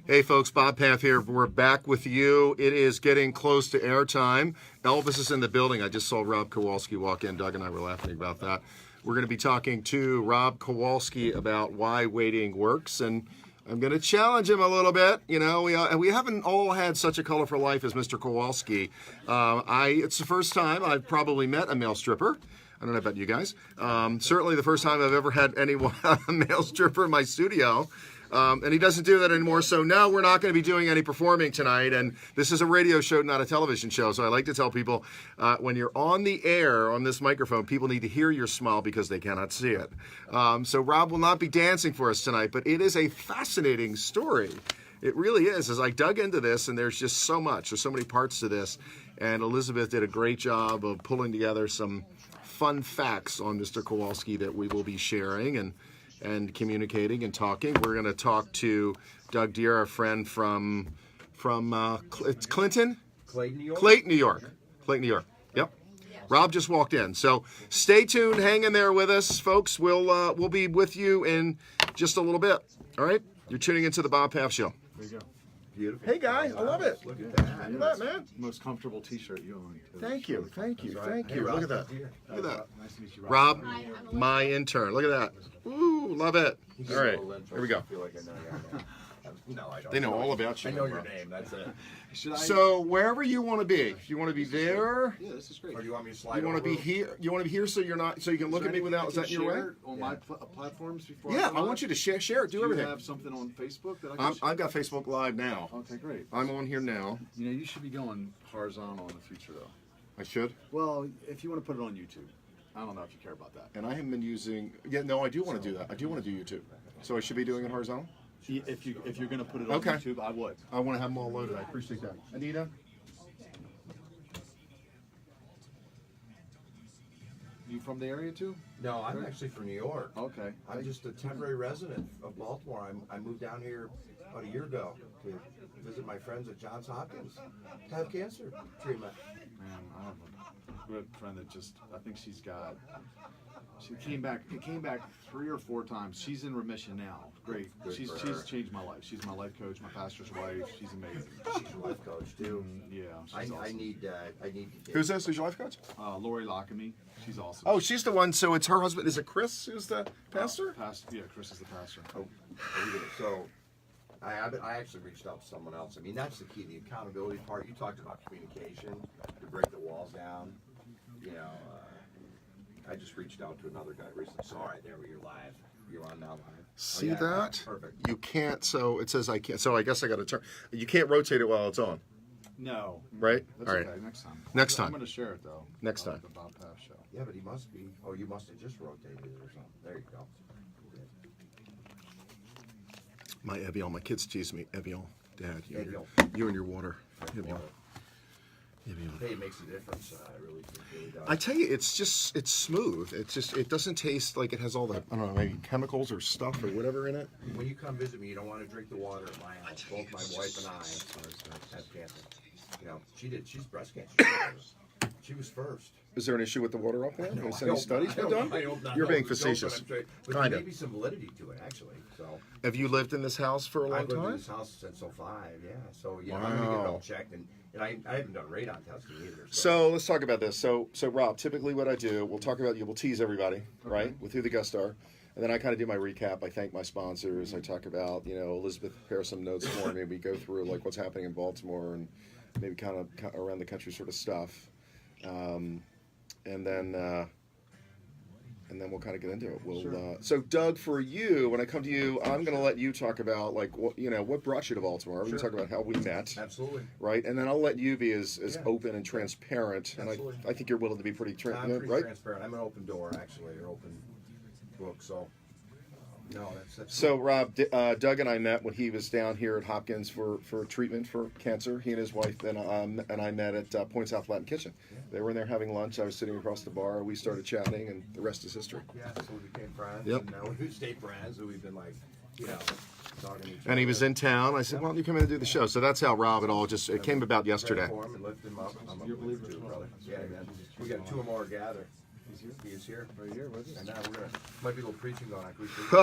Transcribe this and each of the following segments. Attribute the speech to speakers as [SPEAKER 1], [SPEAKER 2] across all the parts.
[SPEAKER 1] Hey folks, Bob Paff here. We're back with you. It is getting close to airtime. Elvis is in the building. I just saw Rob Kowalski walk in. Doug and I were laughing about that. We're going to be talking to Rob Kowalski about why waiting works, and I'm going to challenge him a little bit. You know, we haven't all had such a colorful life as Mr. Kowalski. It's the first time I've probably met a male stripper. I don't know about you guys. Certainly the first time I've ever had anyone, a male stripper in my studio. And he doesn't do that anymore. So no, we're not going to be doing any performing tonight. And this is a radio show, not a television show. So I like to tell people, when you're on the air on this microphone, people need to hear your smile because they cannot see it. So Rob will not be dancing for us tonight, but it is a fascinating story. It really is. As I dug into this, and there's just so much. There's so many parts to this. And Elizabeth did a great job of pulling together some fun facts on Mr. Kowalski that we will be sharing and communicating and talking. We're going to talk to Doug Deere, our friend from it's Clinton?
[SPEAKER 2] Clayton, New York.
[SPEAKER 1] Clayton, New York. Clayton, New York. Yep. Rob just walked in. So stay tuned. Hang in there with us, folks. We'll be with you in just a little bit. All right? You're tuning into the Bob Paff Show.
[SPEAKER 3] There you go.
[SPEAKER 2] Beautiful.
[SPEAKER 1] Hey, guy. I love it.
[SPEAKER 2] Look at that.
[SPEAKER 1] Look at that, man.
[SPEAKER 3] Most comfortable T-shirt you own.
[SPEAKER 1] Thank you. Thank you.
[SPEAKER 2] Right.
[SPEAKER 1] Thank
[SPEAKER 2] Hey,
[SPEAKER 1] you.
[SPEAKER 2] Rob.
[SPEAKER 1] Look at that. Look at that.
[SPEAKER 3] Nice to meet you,
[SPEAKER 1] Rob, my intern. Look at that. Ooh, love it. All right, here we go.
[SPEAKER 2] I feel like I know you. No, I don't.
[SPEAKER 1] They know all about you.
[SPEAKER 2] I know your name. That's it.
[SPEAKER 3] Should I?
[SPEAKER 1] So wherever you want to be, if you want to be there,
[SPEAKER 3] Yeah, this is great.
[SPEAKER 2] Or do you want me to slide
[SPEAKER 1] you want to
[SPEAKER 2] over?
[SPEAKER 1] be here. You want to be here so you're not, so you can look at me without. Is that your way?
[SPEAKER 3] On my platforms before.
[SPEAKER 1] Yeah, I want you to share it, do
[SPEAKER 3] Do you
[SPEAKER 1] everything.
[SPEAKER 3] have something on Facebook that I can?
[SPEAKER 1] I've got Facebook Live now.
[SPEAKER 3] Okay, great.
[SPEAKER 1] I'm on here now.
[SPEAKER 3] You know, you should be going horizontal in the future, though.
[SPEAKER 1] I should.
[SPEAKER 3] Well, if you want to put it on YouTube, I don't know if you care about that.
[SPEAKER 1] And I haven't been using. Yeah, no, I do want to do that. I do want to do YouTube. So I should be doing it horizontal.
[SPEAKER 3] If you're going to put it on
[SPEAKER 1] Okay.
[SPEAKER 3] YouTube, I would.
[SPEAKER 1] I want to have them all loaded. I appreciate that. Anita.
[SPEAKER 3] You from the area too?
[SPEAKER 2] No, I'm actually from New York.
[SPEAKER 3] Okay.
[SPEAKER 2] I'm just a temporary resident of Baltimore. I moved down here about a year ago to visit my friends at Johns Hopkins to have cancer treatment.
[SPEAKER 3] Man, I have a good friend that just, I think she's got, she came back 3 or 4 times. She's in remission now. Great.
[SPEAKER 2] Good
[SPEAKER 3] She's
[SPEAKER 2] for her.
[SPEAKER 3] changed my life. She's my life coach, my pastor's wife. She's amazing.
[SPEAKER 2] She's a life coach too.
[SPEAKER 3] Yeah,
[SPEAKER 2] I
[SPEAKER 3] she's awesome.
[SPEAKER 2] need to get
[SPEAKER 1] Who's this? Who's your life coach?
[SPEAKER 3] Lori Lockamy. She's awesome.
[SPEAKER 1] Oh, she's the one. So it's her husband. Is it Chris who's the pastor?
[SPEAKER 3] Yeah, Chris is the pastor.
[SPEAKER 2] So I actually reached out to someone else. I mean, that's the key, the accountability part. You talked about communication, to break the walls down. You know, I just reached out to another guy recently. So, all right, there we are live. You're on now live.
[SPEAKER 1] See
[SPEAKER 2] yeah,
[SPEAKER 1] that?
[SPEAKER 2] Perfect.
[SPEAKER 1] You can't. So it says I can't. So I guess I got to turn. You can't rotate it while it's on,
[SPEAKER 3] No.
[SPEAKER 1] right?
[SPEAKER 3] That's
[SPEAKER 1] All right.
[SPEAKER 3] okay. Next time.
[SPEAKER 1] Next
[SPEAKER 3] I'm
[SPEAKER 1] time.
[SPEAKER 3] going to share it though.
[SPEAKER 1] Next
[SPEAKER 3] on
[SPEAKER 1] time.
[SPEAKER 3] The Bob Paff Show.
[SPEAKER 2] Yeah, but he must be. Oh, you must have just rotated it or something. There you go.
[SPEAKER 1] My Evian. My kids tease me. Evian, Dad.
[SPEAKER 2] Evian.
[SPEAKER 1] You and your water. Evian. Evian.
[SPEAKER 2] Hey, it makes a difference. I really think it really does.
[SPEAKER 1] I tell you, it's smooth. It doesn't taste like it has all the, I don't know, maybe chemicals or stuff or whatever in it.
[SPEAKER 2] When you come visit me, you don't want to drink the water at my house. Both my wife and I have cancer. You know, she's breast cancer. She was first.
[SPEAKER 1] Is there an issue with the water up there?
[SPEAKER 2] No,
[SPEAKER 1] Has
[SPEAKER 2] I
[SPEAKER 1] any
[SPEAKER 2] hope
[SPEAKER 1] studies
[SPEAKER 2] not.
[SPEAKER 1] been
[SPEAKER 2] I
[SPEAKER 1] done?
[SPEAKER 2] hope not.
[SPEAKER 1] You're
[SPEAKER 2] No,
[SPEAKER 1] being
[SPEAKER 2] it's a joke,
[SPEAKER 1] facetious.
[SPEAKER 2] but there may be some validity to it, actually. So
[SPEAKER 1] Have you lived in this house for a long
[SPEAKER 2] I've lived in
[SPEAKER 1] time?
[SPEAKER 2] this house since '05. Yeah. So I'm gonna get it all
[SPEAKER 1] Wow.
[SPEAKER 2] checked, and I haven't done radon testing either.
[SPEAKER 1] So let's talk about this. So Rob, typically what I do, we'll talk about you. We'll tease everybody, right, with who the guests are, and then I kind of do my recap. I thank my sponsors. I talk about, Elizabeth prepares some notes for me. We go through like what's happening in Baltimore and maybe kind of around the country sort of stuff, and then we'll kind of get into it. We'll so Doug, for you, when I come to you, I'm going to let you talk about like what brought you to Baltimore. We're going to talk about how we met.
[SPEAKER 2] Absolutely.
[SPEAKER 1] Right, and then I'll let you be as open and transparent, and
[SPEAKER 2] Absolutely.
[SPEAKER 1] I think you're willing to be pretty
[SPEAKER 2] I'm
[SPEAKER 1] transparent,
[SPEAKER 2] pretty
[SPEAKER 1] right?
[SPEAKER 2] transparent. I'm an open door, actually, or open book. So no, that's
[SPEAKER 1] So Rob, Doug and I met when he was down here at Hopkins for treatment for cancer. He and his wife and I met at Point South Latin Kitchen. They were in there having lunch. I was sitting across the bar. We started chatting, and the rest is history.
[SPEAKER 2] Yeah, so we became friends.
[SPEAKER 1] Yep.
[SPEAKER 2] And now we stay friends, and we've been like, talking to each
[SPEAKER 1] And he
[SPEAKER 2] other.
[SPEAKER 1] was in town. I said, "Why don't you come in and do the show?" So that's how Rob it came about yesterday.
[SPEAKER 2] Pray for him and lift him up. I'm a believer too, brother. Yeah, man. We got 2 or more gather. He is here.
[SPEAKER 3] Right here with us.
[SPEAKER 2] And now might be a little preaching going on. Can we preach?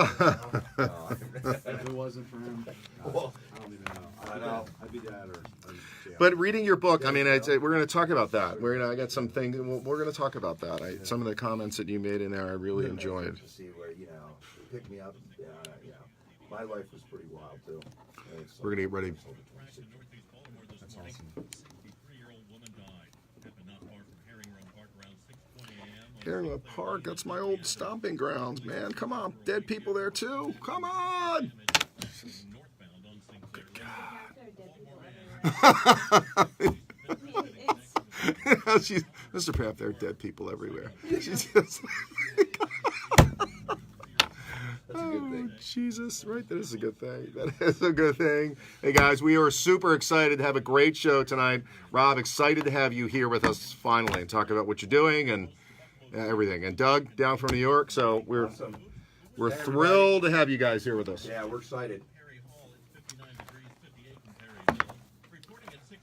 [SPEAKER 3] If it wasn't for him,
[SPEAKER 2] Well,
[SPEAKER 3] I don't even know.
[SPEAKER 2] I know.
[SPEAKER 3] I'd be dead or jail.
[SPEAKER 1] But reading your book, I mean, we're going to talk about that. I got some things. We're going to talk about that. Some of the comments that you made in there, I really enjoyed.
[SPEAKER 2] To see where pick me up. My life was pretty wild too.
[SPEAKER 1] We're going to get ready.
[SPEAKER 3] That's awesome.
[SPEAKER 1] Herringwood Park, that's my old stomping grounds, man. Come on, dead people there too. Come on. Good God. Mr. Paff, there are dead people everywhere. She's just. Oh, Jesus, right? That is a good thing. That is a good thing. Hey, guys, we are super excited to have a great show tonight. Rob, excited to have you here with us finally and talk about what you're doing and everything. And Doug, down from New York, so we're
[SPEAKER 2] Awesome.
[SPEAKER 1] we're thrilled to have you guys here with us.
[SPEAKER 2] Yeah, we're excited.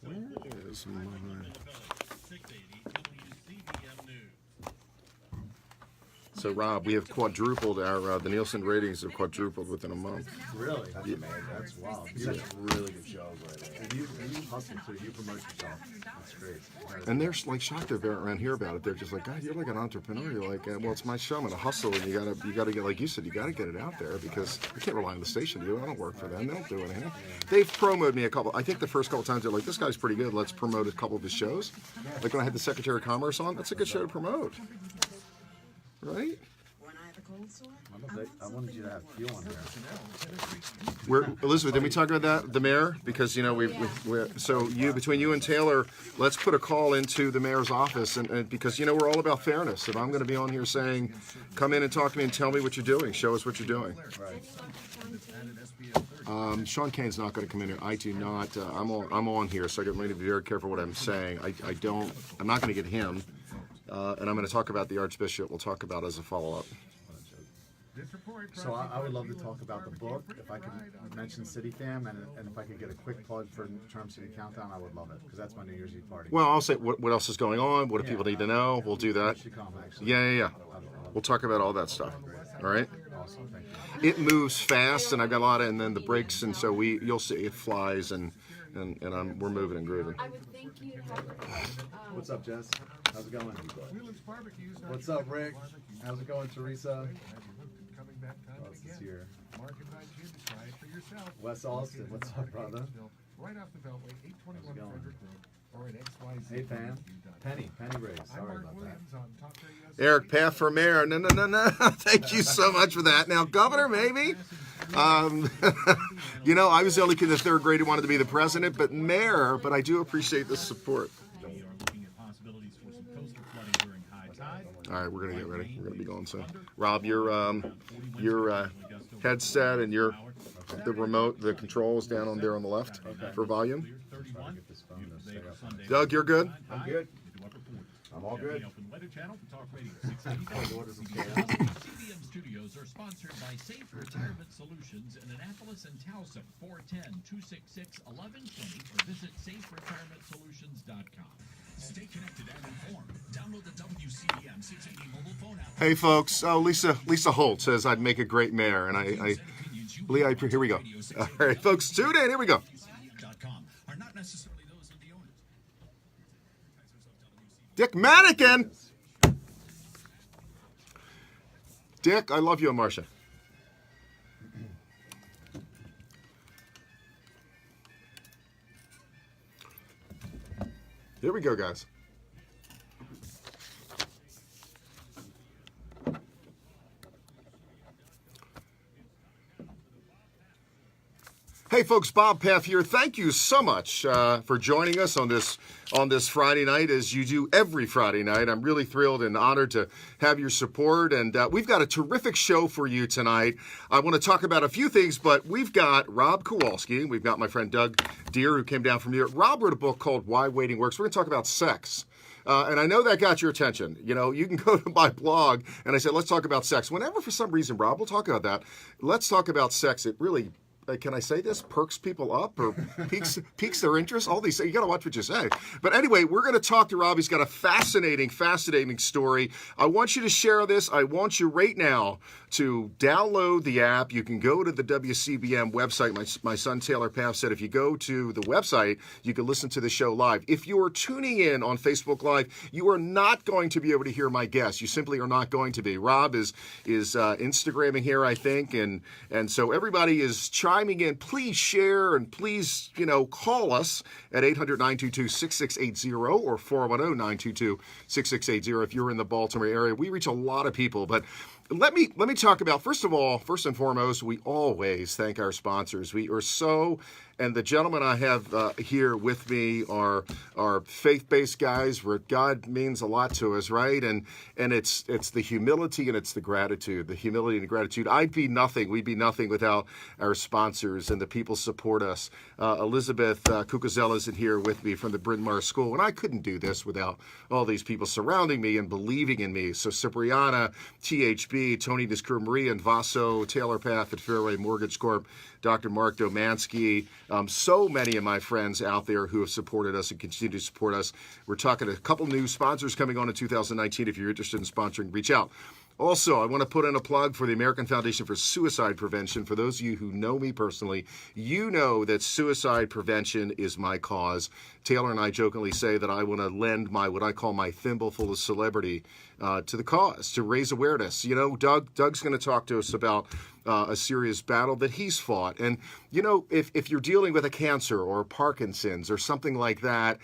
[SPEAKER 1] Where is my... So, Rob, we have quadrupled our the Nielsen ratings have quadrupled within a month.
[SPEAKER 2] Really? That's amazing. That's wow. Such really good shows right there.
[SPEAKER 3] And you hustle too. You promote yourself. That's great.
[SPEAKER 1] And they're like shocked around here about it. They're just like, God, you're like an entrepreneur. You're like, well, it's my show. I'm gonna hustle, and you gotta get, like you said, you gotta get it out there because I can't rely on the station to do it. I don't work for them. They don't do anything. They've promoted me a couple. I think the first couple times they're like, this guy's pretty good. Let's promote a couple of his shows. Like when I had the Secretary of Commerce on, that's a good show to promote, right?
[SPEAKER 3] I wanted you to have fuel in here.
[SPEAKER 1] Elizabeth, did we talk about that, the mayor? Because between you and Taylor, let's put a call into the mayor's office, and because we're all about fairness. If I'm going to be on here saying, come in and talk to me and tell me what you're doing, show us what you're doing.
[SPEAKER 3] Right.
[SPEAKER 1] Sean Kane's not going to come in here. I do not. I'm on here, so I need to be very careful what I'm saying. I'm not going to get him, and I'm going to talk about the Archbishop. We'll talk about it as a follow-up.
[SPEAKER 3] So I would love to talk about the book. If I could mention City Fam and if I could get a quick plug for Charm City Countdown, I would love it because that's my New Year's Eve party.
[SPEAKER 1] Well, I'll say what else is going on. What do people need to know? We'll do that.
[SPEAKER 3] You should come, actually.
[SPEAKER 1] Yeah. We'll talk about all that stuff. All right.
[SPEAKER 3] Awesome, thank you.
[SPEAKER 1] It moves fast, and I've got a lot of, and then the breaks, and so you'll see it flies, and we're moving and grooving.
[SPEAKER 4] I would think you'd have.
[SPEAKER 3] What's up, Jess? How's it going? What's up, Rick? How's it going, Teresa? This year. Wes Austin, what's up, brother?
[SPEAKER 5] Right off the Beltway, 821
[SPEAKER 3] How's it going?
[SPEAKER 5] Frederick Road, or at XYZ.
[SPEAKER 3] Hey, Pam. Penny Riggs.
[SPEAKER 5] I'm
[SPEAKER 3] Sorry
[SPEAKER 5] Mark
[SPEAKER 3] about that.
[SPEAKER 5] Williams on Talk Radio
[SPEAKER 1] Eric Paff for mayor. No. Thank you so much for that. Now, governor, maybe. I was the only kid in the third grade who wanted to be the president, but mayor. But I do appreciate the support. All right, we're gonna get ready. We're gonna be going soon. Rob, your headset and the remote, the controls down on there on the left for volume. Doug, you're good.
[SPEAKER 2] I'm good. I'm all good.
[SPEAKER 6] CBM Studios are sponsored by Safe Retirement Solutions in Annapolis and Towson, 410-266-1120, or visit saferetirementsolutions.com. Stay connected and informed. Download the WCBM 680 mobile phone app.
[SPEAKER 1] Hey, folks. Oh, Lisa Holt says I'd make a great mayor, and Lee, here we go. All right, folks, tune in. Here we go.
[SPEAKER 6] Are not necessarily those of the owners.
[SPEAKER 1] Dick Mannequin. Dick, I love you, Marcia. Here we go, guys. Hey folks, Bob Paff here. Thank you so much for joining us on this Friday night, as you do every Friday night. I'm really thrilled and honored to have your support, and we've got a terrific show for you tonight. I want to talk about a few things, but we've got Rob Kowalski, we've got my friend Doug Deere, who came down from New York. Rob wrote a book called Why Waiting Works. We're going to talk about sex. And I know that got your attention. You can go to my blog, and I said, let's talk about sex. Whenever, for some reason, Rob, we'll talk about that. Let's talk about sex. It really can I say this? Perks people up or piques their interest? All these things. You got to watch what you say. But anyway, we're going to talk to Rob. He's got a fascinating story. I want you to share this. I want you right now to download the app. You can go to the WCBM website. My son Taylor Paff said if you go to the website, you can listen to the show live. If you are tuning in on Facebook Live, you are not going to be able to hear my guests. You simply are not going to be. Rob is Instagramming here, I think, and so everybody is chiming in. Please share and please, call us at 800-922-6680 or 410-922-6680 if you're in the Baltimore area. We reach a lot of people, but let me talk about, first and foremost, we always thank our sponsors. We are so, and the gentlemen I have here with me are faith-based guys where God means a lot to us, right? And it's the humility and it's the gratitude. The humility and the gratitude. We'd be nothing without our sponsors and the people support us. Elizabeth Cucuzella is in here with me from the Bryn Mawr School, and I couldn't do this without all these people surrounding me and believing in me. So Cipriana, THB, Tony Discour, Maria and Vaso, Taylor Paff at Fairway Mortgage Corp, Dr. Mark Domansky, so many of my friends out there who have supported us and continue to support us. We're talking a couple new sponsors coming on in 2019. If you're interested in sponsoring, reach out. Also, I want to put in a plug for the American Foundation for Suicide Prevention. For those of you who know me personally, you know that suicide prevention is my cause. Taylor and I jokingly say that I want to lend what I call my thimbleful of celebrity to the cause, to raise awareness. Doug's going to talk to us about a serious battle that he's fought. And, if you're dealing with a cancer or Parkinson's or something like that,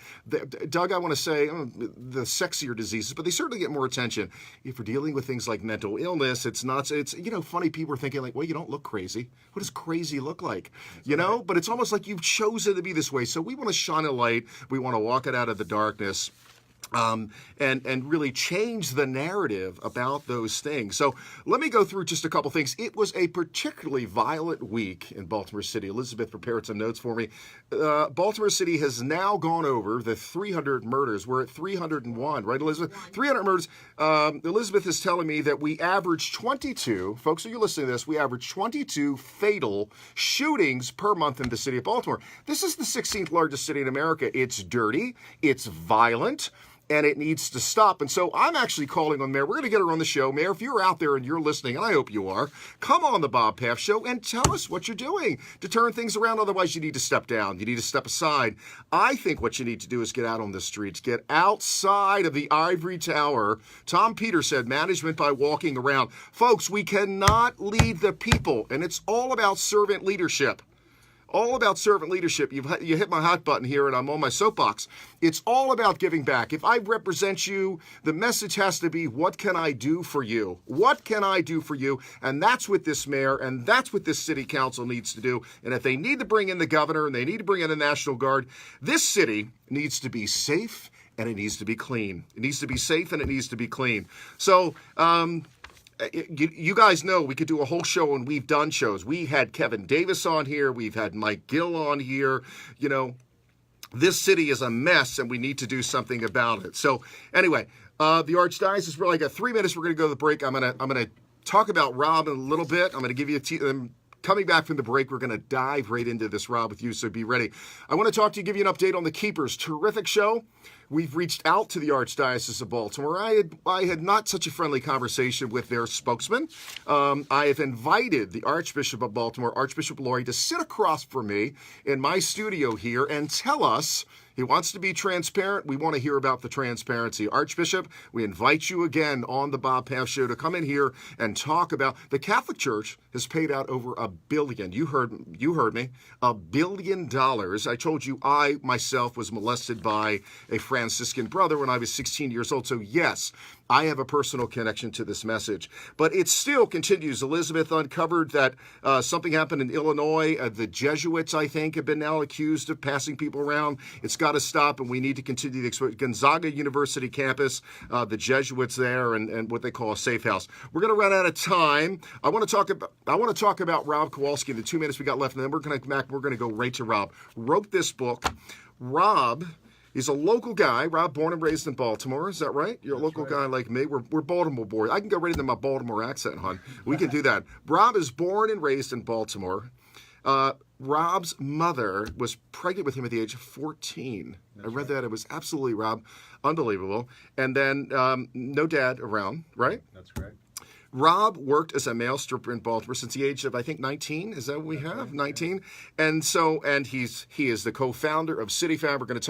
[SPEAKER 1] Doug, I want to say the sexier diseases, but they certainly get more attention. If you're dealing with things like mental illness, it's funny, people are thinking like, well, you don't look crazy. What does crazy look like? But it's almost like you've chosen to be this way. So we want to shine a light. We want to walk it out of the darkness. And really change the narrative about those things. So let me go through just a couple things. It was a particularly violent week in Baltimore City. Elizabeth prepared some notes for me. Baltimore City has now gone over the 300 murders. We're at 301, right, Elizabeth? 300 murders. Elizabeth is telling me that we average 22, folks, are you listening to this? We average 22 fatal shootings per month in the city of Baltimore. This is the 16th largest city in America. It's dirty. It's violent. And it needs to stop. And so I'm actually calling on Mayor. We're going to get her on the show. Mayor, if you're out there and you're listening, and I hope you are, come on the Bob Paff Show and tell us what you're doing to turn things around. Otherwise, you need to step down. You need to step aside. I think what you need to do is get out on the streets. Get outside of the ivory tower. Tom Peters said, management by walking around. Folks, we cannot lead the people. And it's all about servant leadership. All about servant leadership. You hit my hot button here, and I'm on my soapbox. It's all about giving back. If I represent you, the message has to be, what can I do for you? What can I do for you? And that's what this mayor and that's what this city council needs to do. And if they need to bring in the governor and they need to bring in the National Guard, this city needs to be safe and it needs to be clean. It needs to be safe and it needs to be clean. So, you guys know we could do a whole show, and we've done shows. We had Kevin Davis on here. We've had Mike Gill on here. This city is a mess, and we need to do something about it. So anyway, the Archdiocese, really got 3 minutes. We're going to go to the break. I'm gonna talk about Rob in a little bit. I'm going to give you coming back from the break, we're going to dive right into this, Rob, with you, so be ready. I want to talk to you, give you an update on the Keepers. Terrific show. We've reached out to the Archdiocese of Baltimore. I had not such a friendly conversation with their spokesman. I have invited the Archbishop of Baltimore, Archbishop Laurie, to sit across from me in my studio here and tell us. He wants to be transparent. We want to hear about the transparency. Archbishop, we invite you again on the Bob Paff Show to come in here and talk about the Catholic Church has paid out over $1 billion. You heard me. $1 billion. I told you I myself was molested by a Franciscan brother when I was 16 years old. So yes, I have a personal connection to this message. But it still continues. Elizabeth uncovered that something happened in Illinois. The Jesuits, I think, have been now accused of passing people around. It's got to stop, and we need to continue the experience. Gonzaga University campus, the Jesuits there, and what they call a safe house. We're going to run out of time. I want to talk about Rob Kowalski in the 2 minutes we got left, and then we're going to come back. We're going to go right to Rob. Wrote this book. Rob, he's a local guy. Rob, born and raised in Baltimore. Is that right? You're a local guy like me. We're Baltimore boys. I can go right into my Baltimore accent, hon. We can do that. Rob is born and raised in Baltimore. Rob's mother was pregnant with him at the age of 14. I read that. It was absolutely, Rob, unbelievable. And then no dad around, right?
[SPEAKER 3] That's correct.
[SPEAKER 1] Rob worked as a male stripper in Baltimore since the age of, I think, 19. Is that what we have? 19. And he is the co-founder of CityFab. We're going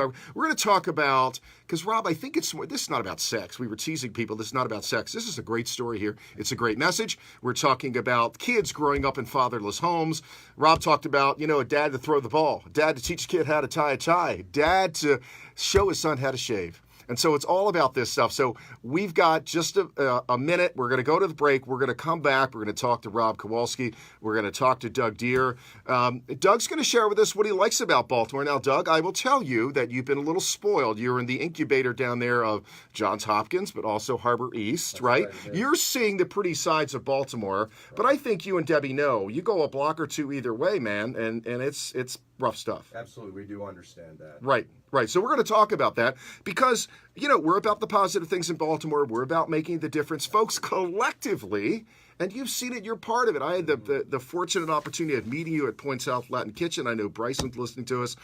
[SPEAKER 1] to talk about, because Rob, I think this is not about sex. We were teasing people. This is not about sex. This is a great story here. It's a great message. We're talking about kids growing up in fatherless homes. Rob talked about, a dad to throw the ball, dad to teach a kid how to tie a tie, dad to show his son how to shave. And so it's all about this stuff. So we've got just a minute. We're going to go to the break. We're going to come back. We're going to talk to Rob Kowalski. We're going to talk to Doug Deere. Doug's going to share with us what he likes about Baltimore. Now, Doug, I will tell you that you've been a little spoiled. You're in the incubator down there of Johns Hopkins, but also Harbor East, right? You're seeing the pretty sides of Baltimore. But I think you and Debbie know. You go a block or two either way, man, and it's rough stuff.
[SPEAKER 2] Absolutely, we do understand that.
[SPEAKER 1] Right. So we're going to talk about that because, we're about the positive things in Baltimore. We're about making the difference. Folks, collectively, and you've seen it, you're part of it. I had the fortunate opportunity of meeting you at Point South Latin Kitchen. I know Bryson's listening to us.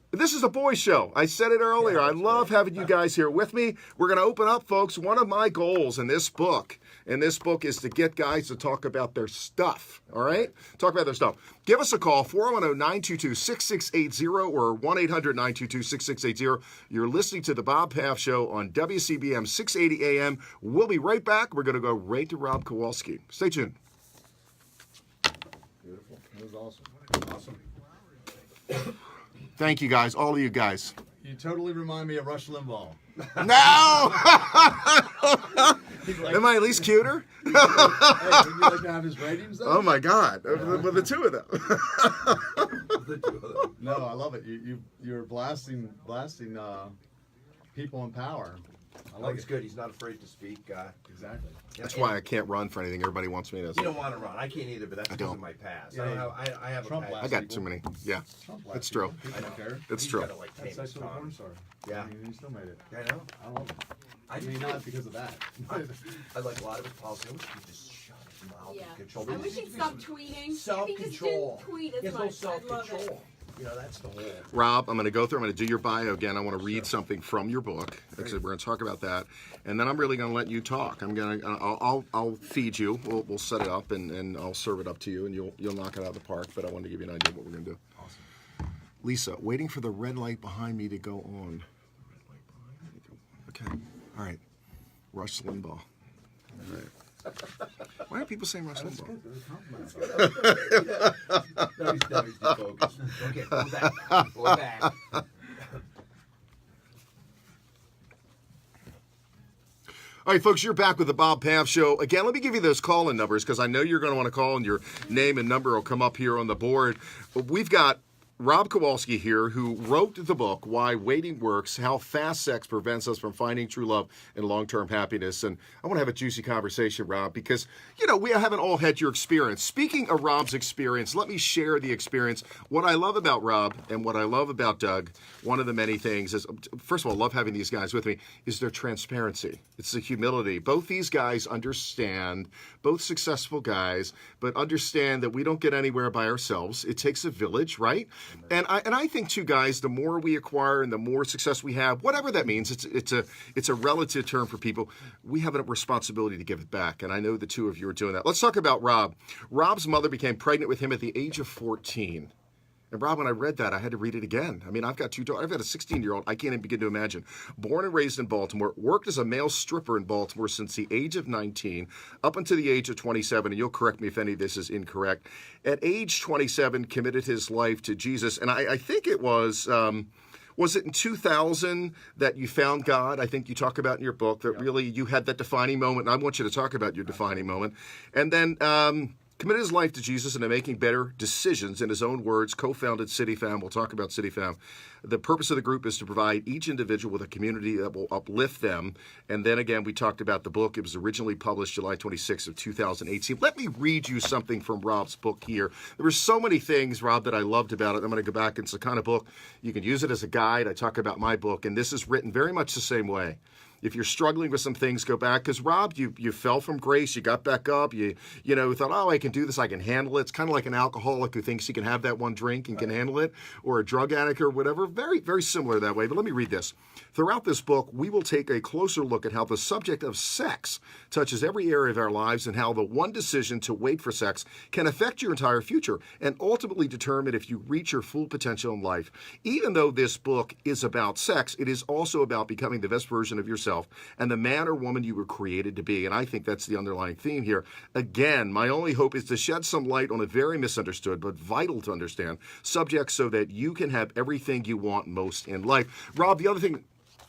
[SPEAKER 1] This is a boys' show. I said it earlier. I love having you guys here with me. We're going to open up, folks. One of my goals in this book is to get guys to talk about their stuff, all right? Talk about their stuff. Give us a call, 410-922-6680 or 1-800-922-6680. You're listening to the Bob Paff Show on WCBM 680 AM. We'll be right back. We're going to go right to Rob Kowalski. Stay tuned.
[SPEAKER 3] Beautiful. That was awesome. Awesome.
[SPEAKER 1] Thank you, guys, all of you guys.
[SPEAKER 3] You totally remind me of Rush Limbaugh.
[SPEAKER 1] No! Am I at least cuter?
[SPEAKER 3] Hey, would you like to have his ratings, though?
[SPEAKER 1] Oh, my God. With the two of them.
[SPEAKER 3] No, I love it. You're blasting people in power. I like
[SPEAKER 2] He's
[SPEAKER 3] it.
[SPEAKER 2] good. He's not afraid to speak.
[SPEAKER 3] Exactly.
[SPEAKER 1] That's why I can't run for anything. Everybody wants me to.
[SPEAKER 2] You don't want to run. I can't either, but that's because
[SPEAKER 1] don't.
[SPEAKER 2] of my past.
[SPEAKER 3] Yeah,
[SPEAKER 2] I have
[SPEAKER 3] Trump
[SPEAKER 2] a past.
[SPEAKER 1] I got too many. Yeah,
[SPEAKER 3] Trump
[SPEAKER 1] it's true.
[SPEAKER 3] I don't care.
[SPEAKER 1] It's
[SPEAKER 2] He's
[SPEAKER 1] true.
[SPEAKER 2] gotta, like,
[SPEAKER 3] That's
[SPEAKER 2] tame his
[SPEAKER 3] sexual porn
[SPEAKER 2] tongue.
[SPEAKER 3] star.
[SPEAKER 2] Yeah.
[SPEAKER 3] I mean, he still made it.
[SPEAKER 2] I know.
[SPEAKER 3] I love it.
[SPEAKER 2] I
[SPEAKER 3] I mean, not because of that.
[SPEAKER 2] I like a lot of his policy. I wish he just shut his mouth
[SPEAKER 4] Yeah.
[SPEAKER 2] and control.
[SPEAKER 4] I
[SPEAKER 2] There
[SPEAKER 4] wish
[SPEAKER 2] needs
[SPEAKER 4] he'd
[SPEAKER 2] to be
[SPEAKER 4] stop
[SPEAKER 2] some
[SPEAKER 4] tweeting. If he just
[SPEAKER 2] Self-control.
[SPEAKER 4] didn't tweet
[SPEAKER 2] He
[SPEAKER 4] as
[SPEAKER 2] has no
[SPEAKER 4] much, I'd love it.
[SPEAKER 2] self-control. That's the whole.
[SPEAKER 1] Rob, I'm going to go through. I'm going to do your bio again. I want to read something from your book. Actually, we're going to talk about that, and then I'm really going to let you talk. I'll feed you. We'll set it up, and I'll serve it up to you, and you'll knock it out of the park. But I wanted to give you an idea of what we're going to do.
[SPEAKER 3] Awesome.
[SPEAKER 1] Lisa, waiting for the red light behind me to go on. Okay. All right. Rush Limbaugh. All right. Why are people saying Rush Limbaugh?
[SPEAKER 2] No, he's defocused. Okay, go back. Go back.
[SPEAKER 1] All right, folks, you're back with the Bob Paff Show. Again, let me give you those call-in numbers because I know you're going to want to call and your name and number will come up here on the board. We've got Rob Kowalski here, who wrote the book, Why Waiting Works, How Fast Sex Prevents Us from Finding True Love and Long-Term Happiness. And I want to have a juicy conversation, Rob, because, we haven't all had your experience. Speaking of Rob's experience, let me share the experience. What I love about Rob and what I love about Doug, one of the many things is, first of all, I love having these guys with me, is their transparency. It's the humility. Both these guys understand, both successful guys, but understand that we don't get anywhere by ourselves. It takes a village, right? And I think too, guys, the more we acquire and the more success we have, whatever that means, it's a relative term for people. We have a responsibility to give it back, and I know the two of you are doing that. Let's talk about Rob. Rob's mother became pregnant with him at the age of 14. And Rob, when I read that, I had to read it again. I mean, I've got two daughters. I've got a 16-year-old. I can't even begin to imagine. Born and raised in Baltimore, worked as a male stripper in Baltimore since the age of 19, up until the age of 27, and you'll correct me if any of this is incorrect. At age 27, committed his life to Jesus. And I think it was it in 2000 that you found God? I think you talk about in your book that really you had that defining moment. And I want you to talk about your defining moment. And then committed his life to Jesus and to making better decisions. In his own words, co-founded CityFam. We'll talk about CityFam. The purpose of the group is to provide each individual with a community that will uplift them. And then again, we talked about the book. It was originally published July 26th of 2018. Let me read you something from Rob's book here. There were so many things, Rob, that I loved about it. I'm going to go back. It's the kind of book, you can use it as a guide. I talk about my book, and this is written very much the same way. If you're struggling with some things, go back. Because Rob, you fell from grace. You got back up. You thought, oh, I can do this. I can handle it. It's kind of like an alcoholic who thinks he can have that one drink and can handle it, or a drug addict or whatever. Very, very similar that way. But let me read this. Throughout this book, we will take a closer look at how the subject of sex touches every area of our lives and how the one decision to wait for sex can affect your entire future and ultimately determine if you reach your full potential in life. Even though this book is about sex, it is also about becoming the best version of yourself and the man or woman you were created to be. And I think that's the underlying theme here. Again, my only hope is to shed some light on a very misunderstood but vital to understand subject so that you can have everything you want most in life. Rob, the other thing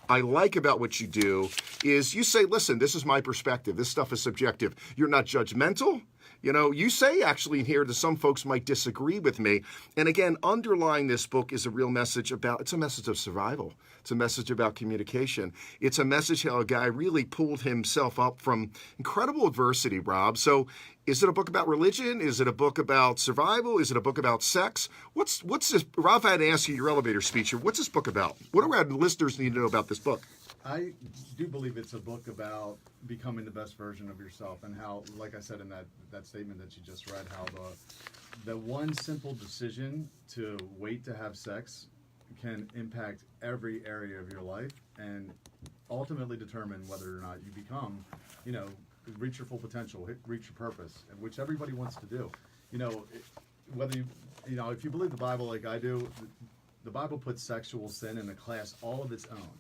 [SPEAKER 1] I like about what you do is you say, listen, this is my perspective. This stuff is subjective. You're not judgmental. You say actually in here that some folks might disagree with me. And again, underlying this book is a real message it's a message of survival. It's a message about communication. It's a message how a guy really pulled himself up from incredible adversity, Rob. So is it a book about religion? Is it a book about survival? Is it a book about sex? What's this? Rob, I had to ask you your elevator speech here. What's this book about? What do our listeners need to know about this book?
[SPEAKER 3] I do believe it's a book about becoming the best version of yourself, and how, like I said in that statement that you just read, how the one simple decision to wait to have sex can impact every area of your life and ultimately determine whether or not you become, reach your full potential, reach your purpose, which everybody wants to do. Whether if you believe the Bible like I do, the Bible puts sexual sin in a class all of its own.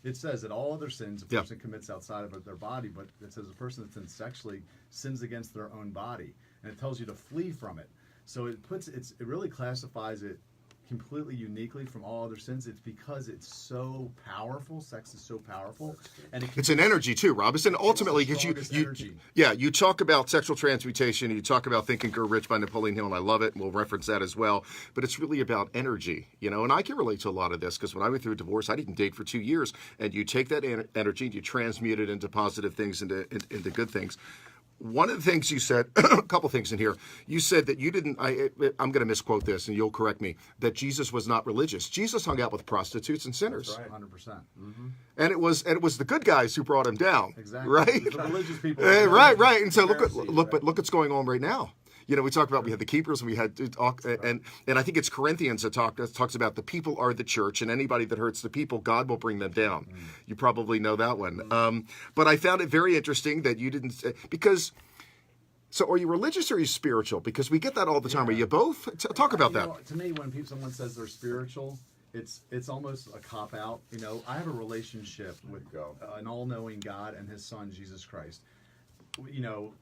[SPEAKER 3] It says that all other sins a person commits outside of their body, but it says a person that sins sexually sins against their own body, and it tells you to flee from it. So it really classifies it completely uniquely from all other sins. It's because it's so powerful. Sex is so powerful, and
[SPEAKER 1] it's an energy too, Rob. It's ultimately because you talk about sexual transmutation. You talk about Think and Grow Rich by Napoleon Hill, and I love it, and we'll reference that as well. But it's really about energy, and I can relate to a lot of this because when I went through a divorce, I didn't date for 2 years, and you take that energy and you transmute it into positive things, into good things. One of the things you said, a couple things in here, you said that you didn't, I'm going to misquote this and you'll correct me, that Jesus was not religious. Jesus hung out with prostitutes and sinners.
[SPEAKER 3] That's right, 100%. Mm-hmm.
[SPEAKER 1] And it was the good guys who brought him down.
[SPEAKER 3] Exactly.
[SPEAKER 1] Right?
[SPEAKER 3] The religious people.
[SPEAKER 1] Right. And so look what's going on right now. We talked about, we had the keepers and we had, and I think it's Corinthians that talks about the people are the church, and anybody that hurts the people, God will bring them down. You probably know that one. But I found it very interesting that you didn't, because, so are you religious or are you spiritual? Because we get that all the time. Are you both? Talk about that.
[SPEAKER 3] To me, when someone says they're spiritual, it's almost a cop-out. I have a relationship with an all-knowing God and his son, Jesus Christ.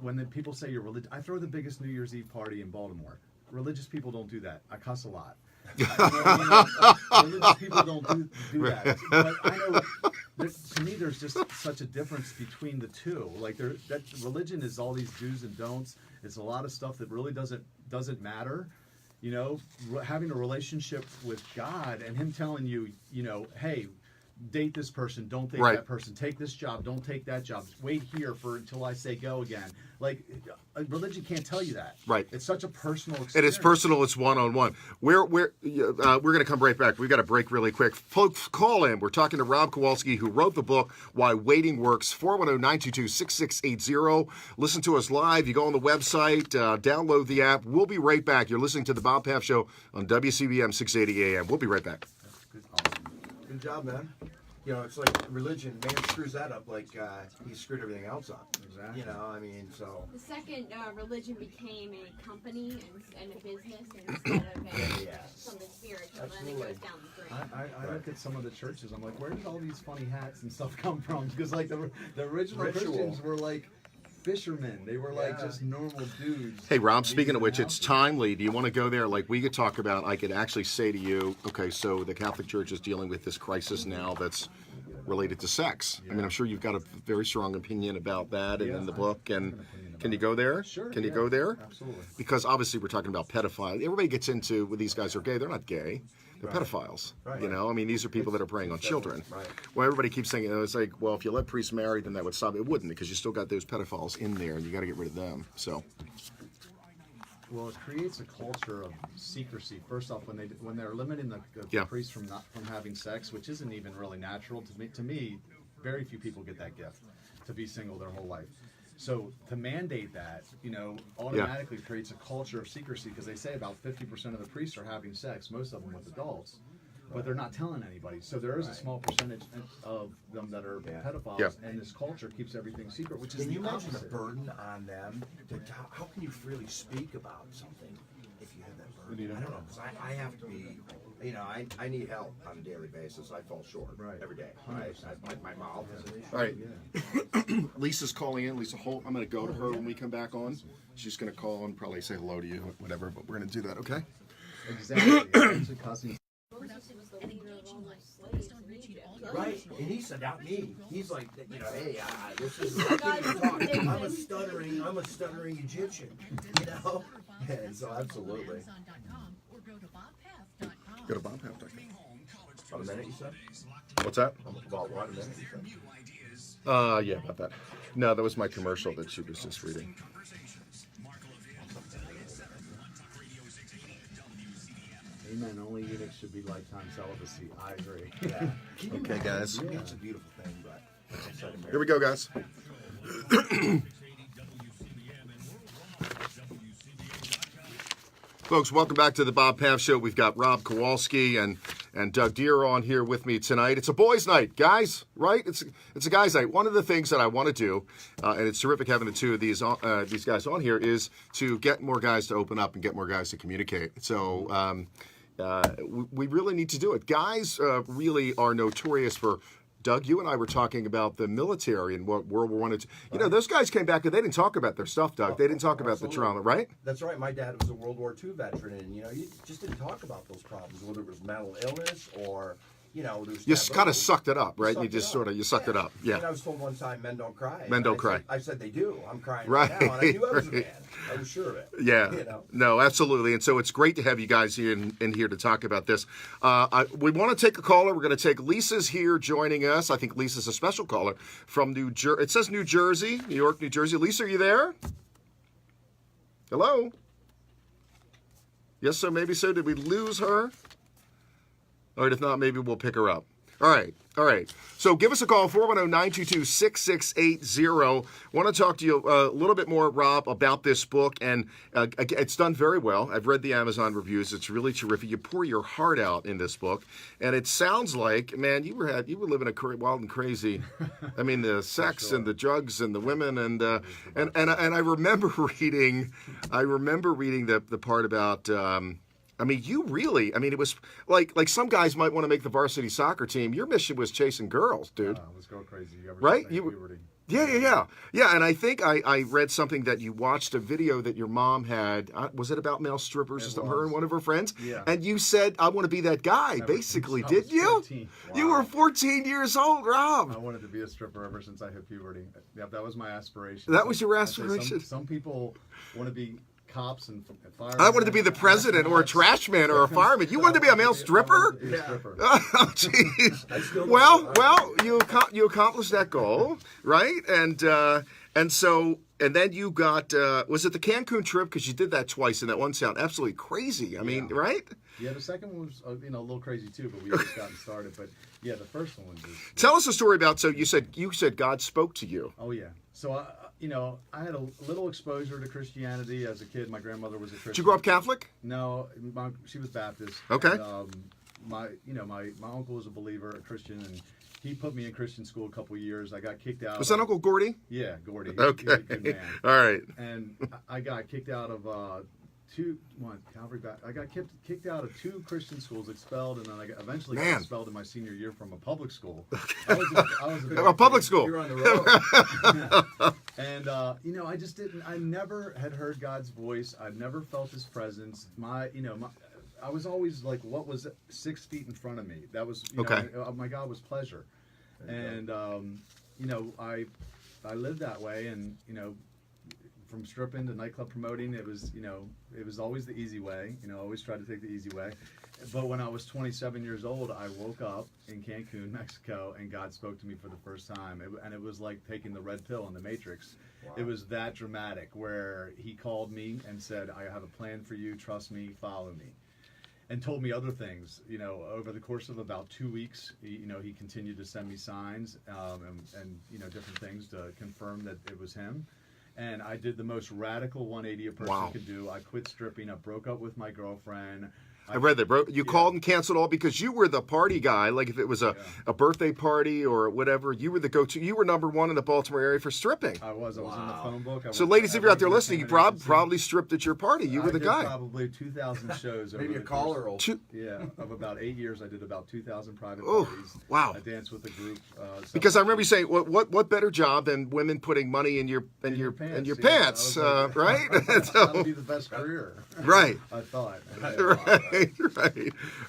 [SPEAKER 3] When the people say you're religious, I throw the biggest New Year's Eve party in Baltimore. Religious people don't do that. I cuss a lot. Religious people don't do that. But I know, to me, there's just such a difference between the two. Like that religion is all these do's and don'ts. It's a lot of stuff that really doesn't matter. Having a relationship with God and him telling you, hey, date this person, don't date that person, take this job, don't take that job, wait here until I say go again. Like, religion can't tell you that.
[SPEAKER 1] Right.
[SPEAKER 3] It's such a personal experience.
[SPEAKER 1] It is personal. It's one-on-one. We're going to come right back. We've got to break really quick. Folks, call in. We're talking to Rob Kowalski, who wrote the book, Why Waiting Works, 410-922-6680. Listen to us live. You go on the website, download the app. We'll be right back. You're listening to the Bob Paff Show on WCBM 680 AM. We'll be right back.
[SPEAKER 2] Good. Awesome. Good job, man. It's like religion. Man screws that up like he screwed everything else up.
[SPEAKER 3] Exactly.
[SPEAKER 2] So.
[SPEAKER 4] The second religion became a company and a business instead of something spiritual, then it goes down the drain.
[SPEAKER 3] I look at some of the churches. I'm like, where did all these funny hats and stuff come from? Because like the original Christians were like fishermen. They were like just normal dudes.
[SPEAKER 1] Hey, Rob, speaking of which, it's timely. Do you want to go there? Like, we could talk about, I could actually say to you, okay, so the Catholic Church is dealing with this crisis now that's related to sex. I mean, I'm sure you've got a very strong opinion about that and in the book. And can you go there?
[SPEAKER 3] Sure.
[SPEAKER 1] Can you go there?
[SPEAKER 3] Absolutely.
[SPEAKER 1] Because obviously we're talking about pedophiles. Everybody gets into, well, these guys are gay. They're not gay. They're pedophiles.
[SPEAKER 2] Right.
[SPEAKER 1] I mean, these are people that are preying on children.
[SPEAKER 2] Right.
[SPEAKER 1] Well, everybody keeps saying, it's like, well, if you let priests marry, then that would stop. It wouldn't, because you still got those pedophiles in there, and you got to get rid of them. So.
[SPEAKER 3] Well, it creates a culture of secrecy. First off, when they're limiting the priests from having sex, which isn't even really natural to me, very few people get that gift to be single their whole life. So to mandate that, automatically creates a culture of secrecy, because they say about 50% of the priests are having sex, most of them with adults, but they're not telling anybody. So there is a small percentage of them that are pedophiles, and this culture keeps everything secret, which is
[SPEAKER 2] Can you
[SPEAKER 3] the
[SPEAKER 2] imagine the
[SPEAKER 3] opposite.
[SPEAKER 2] burden on them? How can you freely speak about something if you have that burden? I don't know, because I have to be, I need help on a daily basis. I fall short every day. My mouth is an issue.
[SPEAKER 1] All right. Lisa's calling in. Lisa Holt. I'm going to go to her when we come back on. She's going to call and probably say hello to you, whatever, but we're going to do that, okay?
[SPEAKER 3] Exactly. It's actually causing
[SPEAKER 2] Right, and he said, not me. He's like, hey, this is. I'm a stuttering Egyptian, And so absolutely.
[SPEAKER 1] Go to BobPaff.com.
[SPEAKER 2] About a minute, you said?
[SPEAKER 1] What's that?
[SPEAKER 2] About what, a minute, you said?
[SPEAKER 1] Yeah, about that. No, that was my commercial that she was just reading.
[SPEAKER 3] Amen. Only eunuchs should be lifetime celibacy. I agree.
[SPEAKER 2] Yeah.
[SPEAKER 1] Okay, guys.
[SPEAKER 2] It's a beautiful thing, but
[SPEAKER 1] Here we go, guys. Folks, welcome back to the Bob Paff Show. We've got Rob Kowalski and Doug Deere on here with me tonight. It's a boys' night, guys, right? It's a guys' night. One of the things that I want to do, and it's terrific having the two of these guys on here, is to get more guys to open up and get more guys to communicate. So we really need to do it. Guys really are notorious for. Doug, you and I were talking about the military and what World War I. Those guys came back and they didn't talk about their stuff, Doug. They didn't talk about the trauma, right?
[SPEAKER 2] That's right. My dad was a World War II veteran, and you just didn't talk about those problems, whether it was mental illness or there's
[SPEAKER 1] You kind of sucked it up, right? You just sucked it up. Yeah.
[SPEAKER 2] And I was told one time, men don't cry.
[SPEAKER 1] Men don't cry.
[SPEAKER 2] I said they do. I'm crying
[SPEAKER 1] Right.
[SPEAKER 2] right now, and I knew I was a man. I was sure of it.
[SPEAKER 1] Yeah. No, absolutely. And so it's great to have you guys in here to talk about this. We want to take a caller. We're going to take Lisa's here joining us. I think Lisa's a special caller from New Jersey. It says New Jersey, New York, New Jersey. Lisa, are you there? Hello? Yes, so maybe so. Did we lose her? All right, if not, maybe we'll pick her up. All right. So give us a call, 410-922-6680. Want to talk to you a little bit more, Rob, about this book. And it's done very well. I've read the Amazon reviews. It's really terrific. You pour your heart out in this book. And it sounds like, man, you were living a wild and crazy. I mean, the sex and the drugs and the women. And I remember reading the part about... it was like some guys might want to make the varsity soccer team. Your mission was chasing girls, dude.
[SPEAKER 3] Let's go crazy.
[SPEAKER 1] Right? Yeah. And I think I read something that you watched a video that your mom had. Was it about male strippers or something? Her and one of her friends?
[SPEAKER 3] Yeah.
[SPEAKER 1] And you said, I want to be that guy, basically. Did you?
[SPEAKER 3] 14.
[SPEAKER 1] You were 14 years old, Rob.
[SPEAKER 3] I wanted to be a stripper ever since I hit puberty. Yep, that was my aspiration.
[SPEAKER 1] That was your
[SPEAKER 3] I say
[SPEAKER 1] aspiration?
[SPEAKER 3] Some people want to be cops and firemen.
[SPEAKER 1] I wanted to be the president or a trash man or a fireman. You wanted to be a male stripper? Oh, jeez. Well, you accomplished that goal, right? And then you got, was it the Cancun trip? Because you did that twice, and that one sounded absolutely crazy. I mean, right?
[SPEAKER 3] Yeah, the second one was a little crazy too, but we just gotten started. But yeah, the first one was just...
[SPEAKER 1] Tell us a story about. So you said God spoke to you.
[SPEAKER 3] Oh yeah. So I had a little exposure to Christianity as a kid. My grandmother was a Christian.
[SPEAKER 1] Did you grow up Catholic?
[SPEAKER 3] No, she was Baptist.
[SPEAKER 1] Okay.
[SPEAKER 3] And, my uncle was a believer, a Christian, and he put me in Christian school a couple of years. I got kicked out.
[SPEAKER 1] Was that Uncle Gordy?
[SPEAKER 3] Yeah, Gordy.
[SPEAKER 1] Okay.
[SPEAKER 3] He was a good man.
[SPEAKER 1] All right.
[SPEAKER 3] And I got kicked out of I got kicked out of 2 Christian schools, expelled, and then I eventually got expelled in my senior year from a public school. I was
[SPEAKER 1] A public school.
[SPEAKER 2] You're on the road.
[SPEAKER 3] And I just didn't. I never had heard God's voice. I've never felt His presence. I was always like, what was 6 feet in front of me? That was my God was pleasure, and I lived that way, and from stripping to nightclub promoting, it was always the easy way. Always tried to take the easy way. But when I was 27 years old, I woke up in Cancun, Mexico, and God spoke to me for the first time. And it was like taking the red pill in the Matrix. Wow. It was that dramatic, where He called me and said, I have a plan for you, trust me, follow me. and told me other things. You know, over the course of about 2 weeks, he continued to send me signs and different things to confirm that it was him. And I did the most radical 180 a person could do. I quit stripping. I broke up with my girlfriend.
[SPEAKER 1] I read that, bro. You called and canceled all because you were the party guy. Like if it was a birthday party or whatever, you were the go-to. You were number one in the Baltimore area for stripping.
[SPEAKER 3] I was in the phone book.
[SPEAKER 1] So, ladies, if you're out there listening, Rob probably stripped at your party. You were the guy.
[SPEAKER 3] Probably 2,000 shows.
[SPEAKER 2] Maybe a caller will.
[SPEAKER 3] Of about 8 years, I did about 2,000 private
[SPEAKER 1] Oh,
[SPEAKER 3] parties.
[SPEAKER 1] wow.
[SPEAKER 3] I danced with a group.
[SPEAKER 1] Because I remember you saying, what better job than women putting money in your pants, right?
[SPEAKER 3] That'll be the best career.
[SPEAKER 1] Right.
[SPEAKER 3] I thought.
[SPEAKER 1] Right.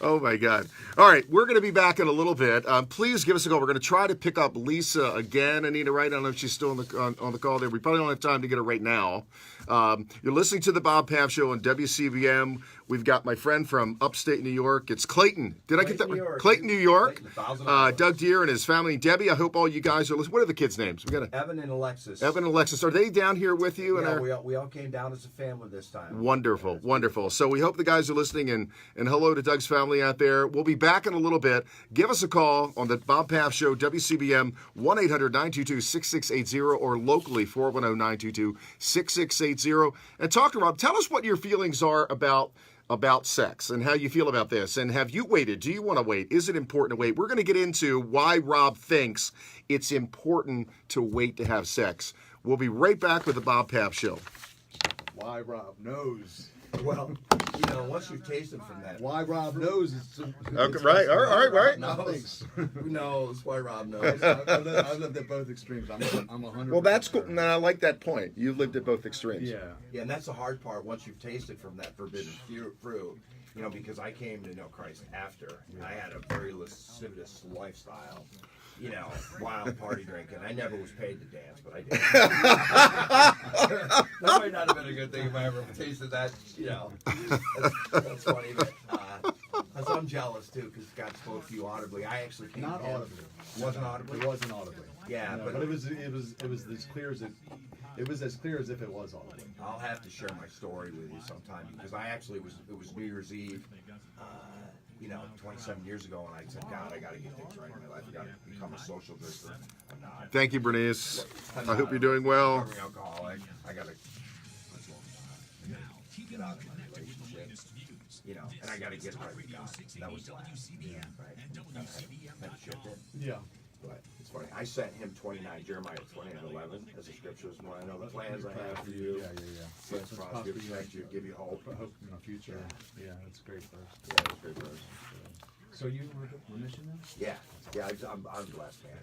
[SPEAKER 1] Oh my God! All right, we're going to be back in a little bit. Please give us a call. We're going to try to pick up Lisa again. Anita, right? I don't know if she's still on the call there. We probably don't have time to get her right now. You're listening to the Bob Paff Show on WCBM. We've got my friend from upstate New York. It's Clayton. Did I get that right? Clayton, New York. Doug Deere and his family. Debbie, I hope all you guys are listening. What are the kids' names? We got
[SPEAKER 2] Evan and Alexis.
[SPEAKER 1] Evan and Alexis. Are they down here with you?
[SPEAKER 2] Yeah, we all came down as a family this time.
[SPEAKER 1] Wonderful, wonderful. So we hope the guys are listening, and hello to Doug's family out there. We'll be back in a little bit. Give us a call on the Bob Paff Show, WCBM, 1-800-922-6680, or locally, 410-922-6680. And talk to Rob. Tell us what your feelings are about sex and how you feel about this. And have you waited? Do you want to wait? Is it important to wait? We're going to get into why Rob thinks it's important to wait to have sex. We'll be right back with the Bob Paff Show.
[SPEAKER 3] Why Rob knows.
[SPEAKER 2] Well, once you've tasted from that.
[SPEAKER 3] Why Rob knows.
[SPEAKER 1] Okay, right. All right.
[SPEAKER 2] Who knows why Rob knows?
[SPEAKER 3] I've lived at both extremes. I'm 100%.
[SPEAKER 1] Well, that's cool. And I like that point. You've lived at both extremes.
[SPEAKER 3] Yeah,
[SPEAKER 2] and that's the hard part once you've tasted from that forbidden fruit. Because I came to know Christ after. I had a very lascivious lifestyle. Wild party drinking. I never was paid to dance, but I did. That might not have been a good thing if I ever tasted that. That's funny. But so I'm jealous too because God spoke to you audibly. I actually came.
[SPEAKER 3] Not audibly.
[SPEAKER 2] Wasn't audibly.
[SPEAKER 3] It wasn't audibly.
[SPEAKER 2] Yeah,
[SPEAKER 3] no, but it was as clear as it was as clear as if it was audibly.
[SPEAKER 2] I'll have to share my story with you sometime because I actually it was New Year's Eve. 27 years ago, and I said, God, I got to get things right in my life. I got to become a social drinker. I'm not.
[SPEAKER 1] Thank you, Bernice. I hope you're doing well.
[SPEAKER 2] I'm an alcoholic. I got to get out of my relationship. And I got to get right with God. That was the last. Right? That shipped it.
[SPEAKER 3] Yeah.
[SPEAKER 2] But it's funny. I sent him 29, Jeremiah 20:11 as the scriptures. When I know the plans I have for you.
[SPEAKER 3] Yeah.
[SPEAKER 2] Plans to prosper you, protect you, give you hope.
[SPEAKER 3] Hope in the future. Yeah, that's a great verse.
[SPEAKER 2] Yeah, that's a great verse.
[SPEAKER 3] So you were a mission then?
[SPEAKER 2] Yeah, I'm blessed, man,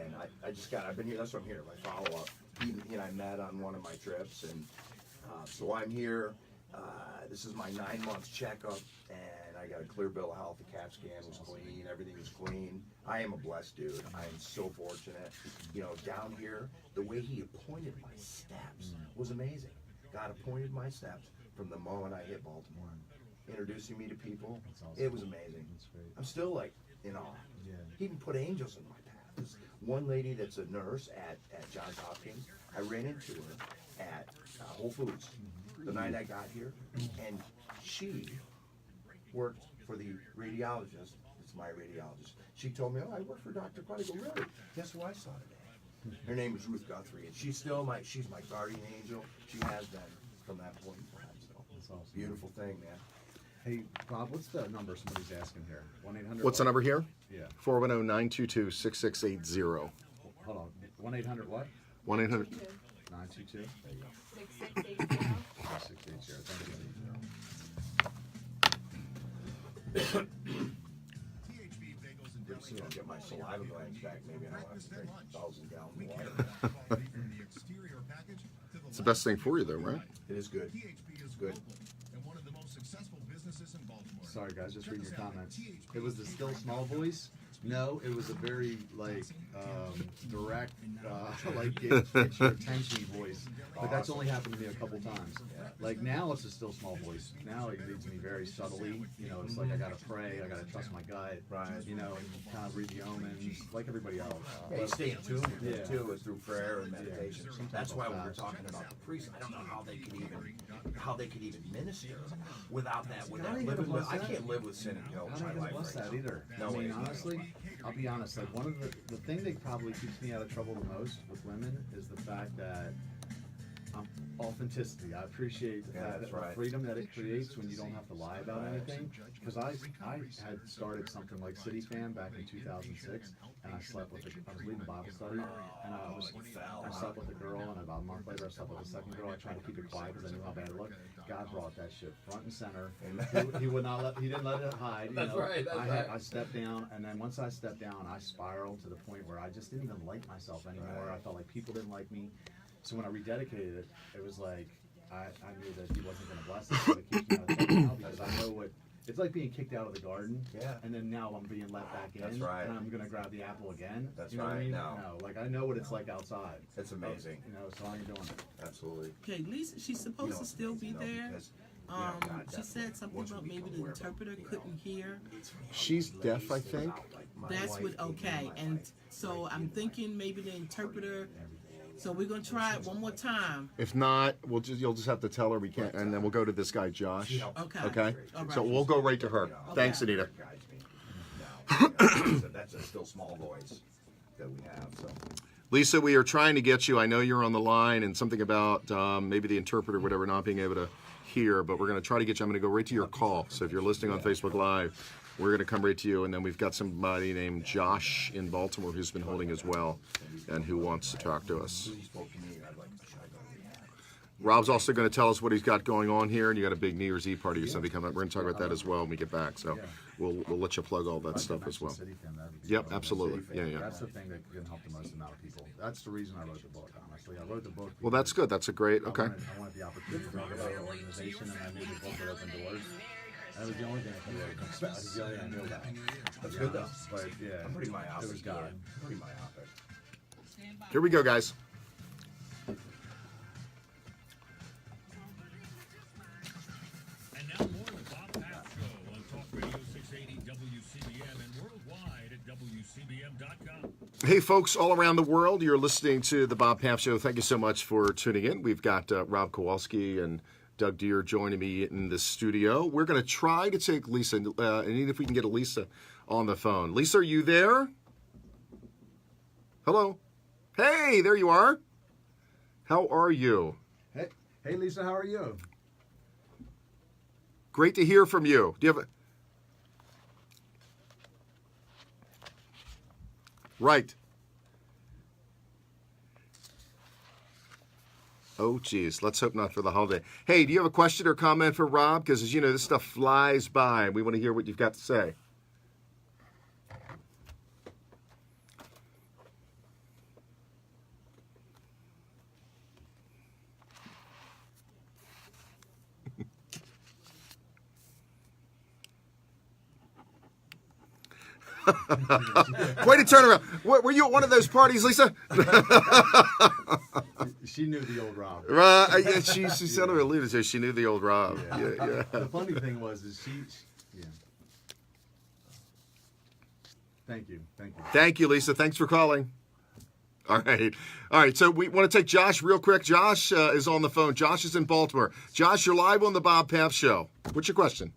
[SPEAKER 2] and I've been here. That's why I'm here. My follow up. He and I met on one of my trips, and so I'm here. This is my 9 month checkup, and I got a clear bill of health. The CAT scan was clean. Everything was clean. I am a blessed dude. I am so fortunate. Down here, the way he appointed my steps was amazing. God appointed my steps from the moment I hit Baltimore. Introducing me to people,
[SPEAKER 3] Awesome.
[SPEAKER 2] it was amazing. I'm still in awe.
[SPEAKER 3] Yeah.
[SPEAKER 2] He even put angels in my path. This one lady that's a nurse at Johns Hopkins, I ran into her at Whole Foods the night I got here, and she worked for the radiologist. It's my radiologist. She told me, "Oh, I work for Dr. Quad." I go, "Really? Guess who I saw today?" Her name is Ruth Guthrie, and she's my guardian angel. She has been from that point in time. So
[SPEAKER 3] That's awesome.
[SPEAKER 2] beautiful thing, man.
[SPEAKER 3] Hey, Bob, what's the number somebody's asking here? 1-800.
[SPEAKER 1] What's the number here?
[SPEAKER 3] Yeah.
[SPEAKER 1] 410-922-6680.
[SPEAKER 3] Hold on. 1-800 what?
[SPEAKER 1] 1-800.
[SPEAKER 3] 922.
[SPEAKER 4] 6680.
[SPEAKER 3] 680. Thank you.
[SPEAKER 2] Pretty soon I'll get my saliva glands back. Maybe I don't have to drink 1,000 gallons of water.
[SPEAKER 1] It's the best thing for you, though, right?
[SPEAKER 2] It is good. It's good.
[SPEAKER 3] Sorry, guys, just reading your comments. It was the still small voice No, it was a very direct, get your attention voice. But that's only happened to me a couple times. Like now, it's a still small voice. Now it leads me very subtly. You know, it's like I gotta pray, I gotta trust my gut.
[SPEAKER 2] Right.
[SPEAKER 3] You know, and kind of read the omens like everybody else.
[SPEAKER 2] Yeah, you stay in tune with it
[SPEAKER 3] Yeah.
[SPEAKER 2] too, is through prayer and meditation. That's why when we're
[SPEAKER 3] fast.
[SPEAKER 2] talking about the priests, I don't know how they could even minister without that. Without
[SPEAKER 3] How do you
[SPEAKER 2] living with,
[SPEAKER 3] bless
[SPEAKER 2] I
[SPEAKER 3] that?
[SPEAKER 2] can't live with sin and guilt
[SPEAKER 3] I
[SPEAKER 2] in
[SPEAKER 3] don't
[SPEAKER 2] my
[SPEAKER 3] even
[SPEAKER 2] life
[SPEAKER 3] bless
[SPEAKER 2] right
[SPEAKER 3] that
[SPEAKER 2] now.
[SPEAKER 3] either.
[SPEAKER 2] No
[SPEAKER 3] I mean,
[SPEAKER 2] way.
[SPEAKER 3] honestly, I'll be honest. Like one of the thing that probably keeps me out of trouble the most with women is the fact that authenticity. I appreciate
[SPEAKER 2] Yeah, that's right.
[SPEAKER 3] freedom that it creates when you don't have to lie about anything. Because I had started something like City Fam back in 2006, and I slept with I was leading Bible study, and I slept with a girl, and about a month later I slept with a second girl. I tried to keep it quiet because I knew how bad it looked. God brought that shit front and center. He would not let. He didn't let it hide.
[SPEAKER 2] That's right, that's right.
[SPEAKER 3] I stepped down, and then once I stepped down, I spiraled to the point where I just didn't even like myself anymore.
[SPEAKER 2] Right.
[SPEAKER 3] I felt like people didn't like me. So when I rededicated it, it was like I knew that he wasn't going to bless it, so it keeps me out of trouble now because I know what it's like being kicked out of the garden.
[SPEAKER 2] Yeah.
[SPEAKER 3] And then now I'm being let back in.
[SPEAKER 2] That's right.
[SPEAKER 3] And I'm going to grab the apple again.
[SPEAKER 2] That's
[SPEAKER 3] you know
[SPEAKER 2] right,
[SPEAKER 3] What I mean?
[SPEAKER 2] no.
[SPEAKER 3] Like I know what it's like outside.
[SPEAKER 2] It's amazing.
[SPEAKER 3] You know, so I ain't doing it.
[SPEAKER 2] Absolutely.
[SPEAKER 7] Okay, Lisa, she's supposed to still be there. She said something about maybe the interpreter couldn't hear.
[SPEAKER 1] She's deaf, I think.
[SPEAKER 7] That's what, okay, and so I'm thinking maybe the interpreter, so we're gonna try it one more time.
[SPEAKER 1] If not, you'll just have to tell her we can't, and then we'll go to this guy Josh.
[SPEAKER 7] Okay.
[SPEAKER 1] Okay.
[SPEAKER 7] All right.
[SPEAKER 1] So we'll go right to her. Thanks, Anita.
[SPEAKER 2] That's a still small voice that we have. So.
[SPEAKER 1] Lisa, we are trying to get you. I know you're on the line, and something about maybe the interpreter, whatever, not being able to hear. But we're going to try to get you. I'm going to go right to your call. So if you're listening on Facebook Live, we're going to come right to you. And then we've got somebody named Josh in Baltimore who's been holding as well, and who wants to talk to us. Rob's also going to tell us what he's got going on here, and you got a big New Year's Eve party or something coming up. We're going to talk about that as well when we get back. So we'll let you plug all that stuff as well.
[SPEAKER 3] City Fam, that'd be
[SPEAKER 1] Yep,
[SPEAKER 3] awesome.
[SPEAKER 1] absolutely.
[SPEAKER 3] City Fam,
[SPEAKER 1] Yeah.
[SPEAKER 3] That's the thing that can help the most amount of people. That's the reason I wrote the book, honestly. I wrote the book.
[SPEAKER 1] Well, that's good. That's a great.
[SPEAKER 3] I
[SPEAKER 1] Okay.
[SPEAKER 3] wanted the opportunity to talk about the organization, and I knew the book would open doors. That was the only thing I could have done. That was the only thing I knew about.
[SPEAKER 2] That's good though.
[SPEAKER 3] But yeah,
[SPEAKER 2] I'm pretty myopic.
[SPEAKER 3] it was God.
[SPEAKER 2] Pretty myopic.
[SPEAKER 1] Here we go, guys.
[SPEAKER 6] And now more of the Bob Paff Show on Talk Radio 680 WCBM and worldwide at WCBM.com.
[SPEAKER 1] Hey, folks, all around the world, you're listening to the Bob Paff Show. Thank you so much for tuning in. We've got Rob Kowalski and Doug Deere joining me in the studio. We're going to try to take Lisa, and even if we can get Lisa on the phone. Lisa, are you there? Hello? Hey, there you are. How are you?
[SPEAKER 3] Hey, Lisa, how are you?
[SPEAKER 1] Great to hear from you. Do you have a... Right. Oh, geez. Let's hope not for the holiday. Hey, do you have a question or comment for Rob? Because, as you know, this stuff flies by. We want to hear what you've got to say. Way to turn around. Were you at one of those parties, Lisa?
[SPEAKER 3] She knew the old Rob.
[SPEAKER 1] Right. Yeah, she sort of alluded to. She knew the old Rob. Yeah.
[SPEAKER 3] The funny thing was, she yeah. Thank you.
[SPEAKER 1] Thank you, Lisa. Thanks for calling. All right. So we want to take Josh real quick. Josh is on the phone. Josh is in Baltimore. Josh, you're live on the Bob Paff Show. What's your question?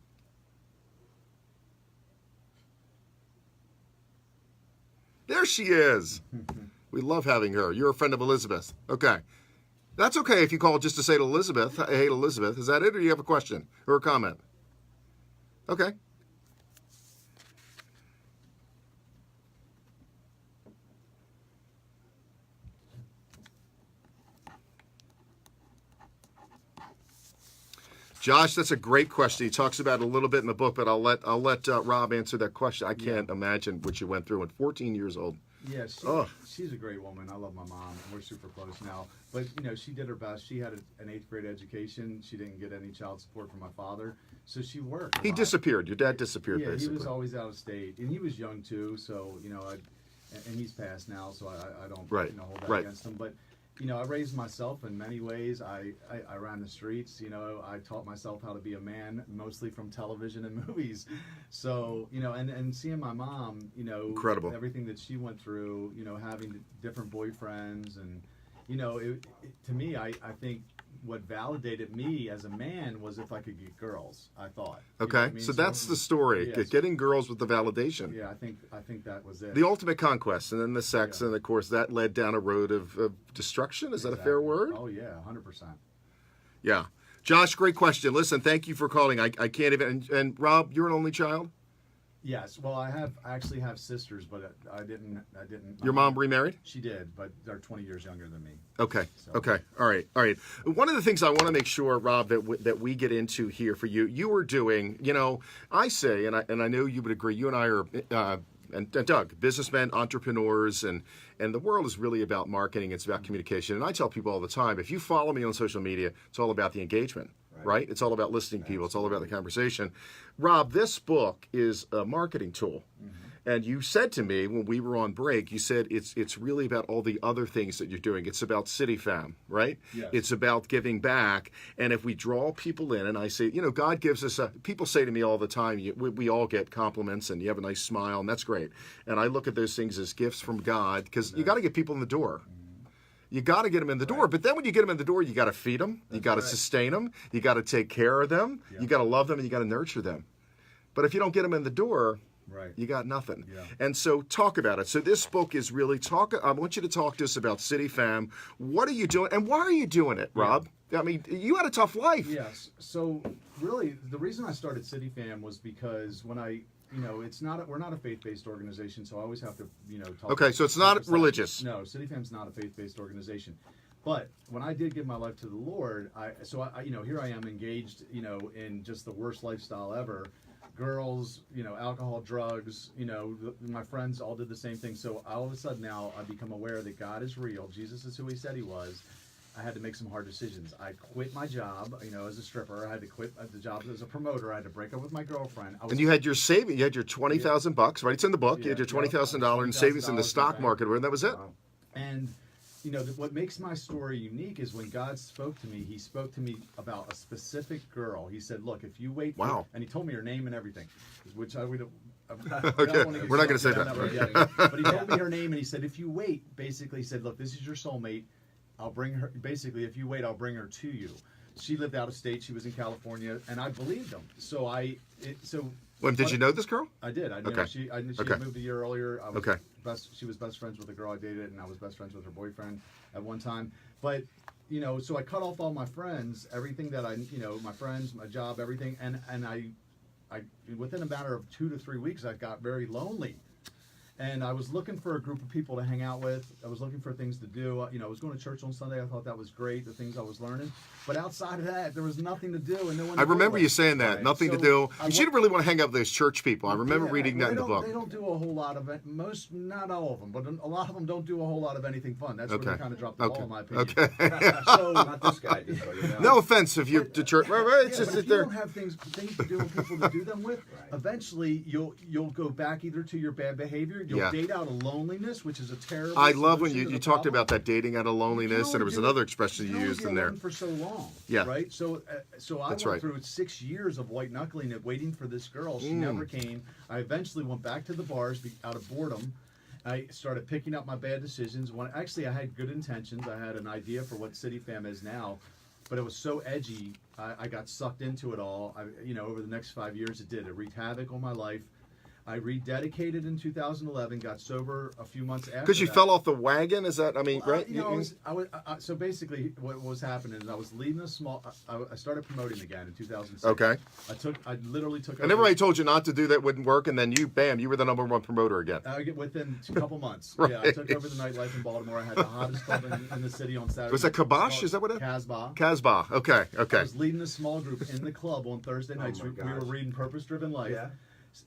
[SPEAKER 1] There she is. We love having her. You're a friend of Elizabeth. Okay. That's okay if you call just to say to Elizabeth, hey, Elizabeth. Is that it, or do you have a question or a comment? Okay. Josh, that's a great question. He talks about it a little bit in the book, but I'll let Rob answer that question. I can't imagine what you went through at 14 years old.
[SPEAKER 3] Yeah,
[SPEAKER 1] Ugh.
[SPEAKER 3] she's a great woman. I love my mom. We're super close now. But, she did her best. She had an 8th grade education. She didn't get any child support from my father. So she worked. a
[SPEAKER 1] He
[SPEAKER 3] lot.
[SPEAKER 1] disappeared. Your dad disappeared,
[SPEAKER 3] Yeah,
[SPEAKER 1] basically.
[SPEAKER 3] he was always out of state, and he was young too. So and he's passed now, so I don't
[SPEAKER 1] Right,
[SPEAKER 3] hold that
[SPEAKER 1] right.
[SPEAKER 3] against him. But I raised myself in many ways. I ran the streets. I taught myself how to be a man, mostly from television and movies. So and seeing my mom,
[SPEAKER 1] Incredible.
[SPEAKER 3] everything that she went through, having different boyfriends, and to me, I think what validated me as a man was if I could get girls. I thought. You know
[SPEAKER 1] Okay,
[SPEAKER 3] what I mean?
[SPEAKER 1] so that's the story.
[SPEAKER 3] Yes.
[SPEAKER 1] Getting girls with the validation.
[SPEAKER 3] Yeah, I think that was it.
[SPEAKER 1] The ultimate conquest, and then the sex,
[SPEAKER 3] Yeah.
[SPEAKER 1] and of course that led down a road of destruction. Is that a fair
[SPEAKER 3] Exactly.
[SPEAKER 1] word?
[SPEAKER 3] Oh yeah, 100%.
[SPEAKER 1] Yeah. Josh, great question. Listen, thank you for calling. I can't even. And Rob, you're an only child.
[SPEAKER 3] Yes. Well, I actually have sisters, but I didn't.
[SPEAKER 1] Your mom remarried?
[SPEAKER 3] She did, but they're 20 years younger than me.
[SPEAKER 1] Okay.
[SPEAKER 3] So-
[SPEAKER 1] Okay. All right. All right. One of the things I want to make sure, Rob, that we get into here for you, you are doing. I say, and I know you would agree. You and I are. And Doug, businessmen, entrepreneurs, and the world is really about marketing. It's about communication. And I tell people all the time, if you follow me on social media, it's all about the engagement, right? It's all about listening to people. It's all about the conversation. Rob, this book is a marketing tool. And you said to me when we were on break, you said it's really about all the other things that you're doing. It's about City Fam, right?
[SPEAKER 3] Yes.
[SPEAKER 1] It's about giving back. And if we draw people in, and I say, God gives us people say to me all the time, we all get compliments and you have a nice smile, and that's great. And I look at those things as gifts from God because you got to get people in the door. You got to get them in the door. But then when you get them in the door, you got to feed them. You got to sustain them. You got to take care of them. You got to love them, and you got to nurture them. But if you don't get them in the door,
[SPEAKER 3] Right.
[SPEAKER 1] you got nothing.
[SPEAKER 3] Yeah.
[SPEAKER 1] And so talk about it. So this book is really I want you to talk to us about City Fam. What are you doing, and why are you doing it, Rob? I mean, you had a tough life.
[SPEAKER 3] Yes. So really, the reason I started City Fam was because when we're not a faith-based organization, so I always have to, talk.
[SPEAKER 1] Okay, so it's not
[SPEAKER 3] talk aside.
[SPEAKER 1] religious.
[SPEAKER 3] No, City Fam's not a faith-based organization. But when I did give my life to the Lord, I here I am engaged, in just the worst lifestyle ever. Girls, alcohol, drugs, my friends all did the same thing. So all of a sudden now I become aware that God is real. Jesus is who he said he was. I had to make some hard decisions. I quit my job, as a stripper. I had to quit the job as a promoter. I had to break up with my girlfriend.
[SPEAKER 1] And you had your saving. You had your $20,000, right? It's in the book. You had your $20,000 in savings in the stock market, and that was it.
[SPEAKER 3] And what makes my story unique is when God spoke to me, he spoke to me about a specific girl. He said, look, if you wait,
[SPEAKER 1] Wow.
[SPEAKER 3] and he told me her name and everything, which I would
[SPEAKER 1] Okay, we're not gonna say that.
[SPEAKER 3] But he told me her name, and he said, if you wait, basically he said, look, this is your soulmate. I'll bring her, basically, if you wait, I'll bring her to you. She lived out of state. She was in California, and I believed him.
[SPEAKER 1] Did you know this girl?
[SPEAKER 3] I did. I knew
[SPEAKER 1] Okay.
[SPEAKER 3] she
[SPEAKER 1] Okay.
[SPEAKER 3] had moved a year earlier. I was
[SPEAKER 1] Okay.
[SPEAKER 3] She was best friends with the girl I dated, and I was best friends with her boyfriend at one time. But so I cut off all my friends, everything that my friends, my job, everything, and I within a matter of 2 to 3 weeks, I got very lonely. And I was looking for a group of people to hang out with. I was looking for things to do. I was going to church on Sunday. I thought that was great, the things I was learning. But outside of that, there was nothing to do and no one.
[SPEAKER 1] I
[SPEAKER 3] to go
[SPEAKER 1] remember
[SPEAKER 3] with.
[SPEAKER 1] you saying that.
[SPEAKER 3] Right.
[SPEAKER 1] Nothing to
[SPEAKER 3] So
[SPEAKER 1] do.
[SPEAKER 3] I
[SPEAKER 1] You didn't really want to hang out with those church people. I remember reading that in the book.
[SPEAKER 3] They don't do a whole lot of it. Not all of them, but a lot of them don't do a whole lot of anything fun. That's where they kind of drop the ball, in my opinion.
[SPEAKER 1] Okay.
[SPEAKER 3] So,
[SPEAKER 2] Not this guy, just so you know.
[SPEAKER 1] No offense if you're to church. Right, it's
[SPEAKER 3] yeah,
[SPEAKER 1] just
[SPEAKER 3] but if
[SPEAKER 1] that
[SPEAKER 3] you
[SPEAKER 1] they're.
[SPEAKER 3] don't have things to do and people to do them with, eventually you'll go back either to your bad behavior, you'll
[SPEAKER 1] Yeah.
[SPEAKER 3] date out of loneliness, which is a terrible.
[SPEAKER 1] I love when
[SPEAKER 3] solution to
[SPEAKER 1] you
[SPEAKER 3] the
[SPEAKER 1] talked
[SPEAKER 3] problem.
[SPEAKER 1] about that dating out of loneliness, and there was another expression you used in there.
[SPEAKER 3] For so long,
[SPEAKER 1] Yeah.
[SPEAKER 3] right. So I
[SPEAKER 1] That's
[SPEAKER 3] went
[SPEAKER 1] right.
[SPEAKER 3] through 6 years of white knuckling it, waiting for this girl. She never came. I eventually went back to the bars out of boredom. I started picking up my bad decisions. Actually, I had good intentions. I had an idea for what City Fam is now, but it was so edgy. I got sucked into it all. Over the next 5 years, it did. It wreaked havoc on my life. I rededicated in 2011. Got sober a few months after.
[SPEAKER 1] Because you
[SPEAKER 3] that.
[SPEAKER 1] fell off the wagon, is that? I mean,
[SPEAKER 3] Well,
[SPEAKER 1] right?
[SPEAKER 3] So basically, what was happening is I was leading a small. I started promoting again in 2006.
[SPEAKER 1] Okay.
[SPEAKER 3] I literally took.
[SPEAKER 1] And everybody told you not to do that, wouldn't work, and then you were the number one promoter again.
[SPEAKER 3] Within a couple months.
[SPEAKER 1] Right.
[SPEAKER 3] Yeah, I took over the nightlife in Baltimore. I had the hottest club in the city on Saturday.
[SPEAKER 1] Was that Kibosh? Is that what it?
[SPEAKER 3] Casbah.
[SPEAKER 1] Casbah. Okay.
[SPEAKER 3] I
[SPEAKER 1] Okay.
[SPEAKER 3] was leading a small group in the club on Thursday nights.
[SPEAKER 2] my
[SPEAKER 3] We were
[SPEAKER 2] gosh.
[SPEAKER 3] reading Purpose Driven Life.
[SPEAKER 2] Yeah.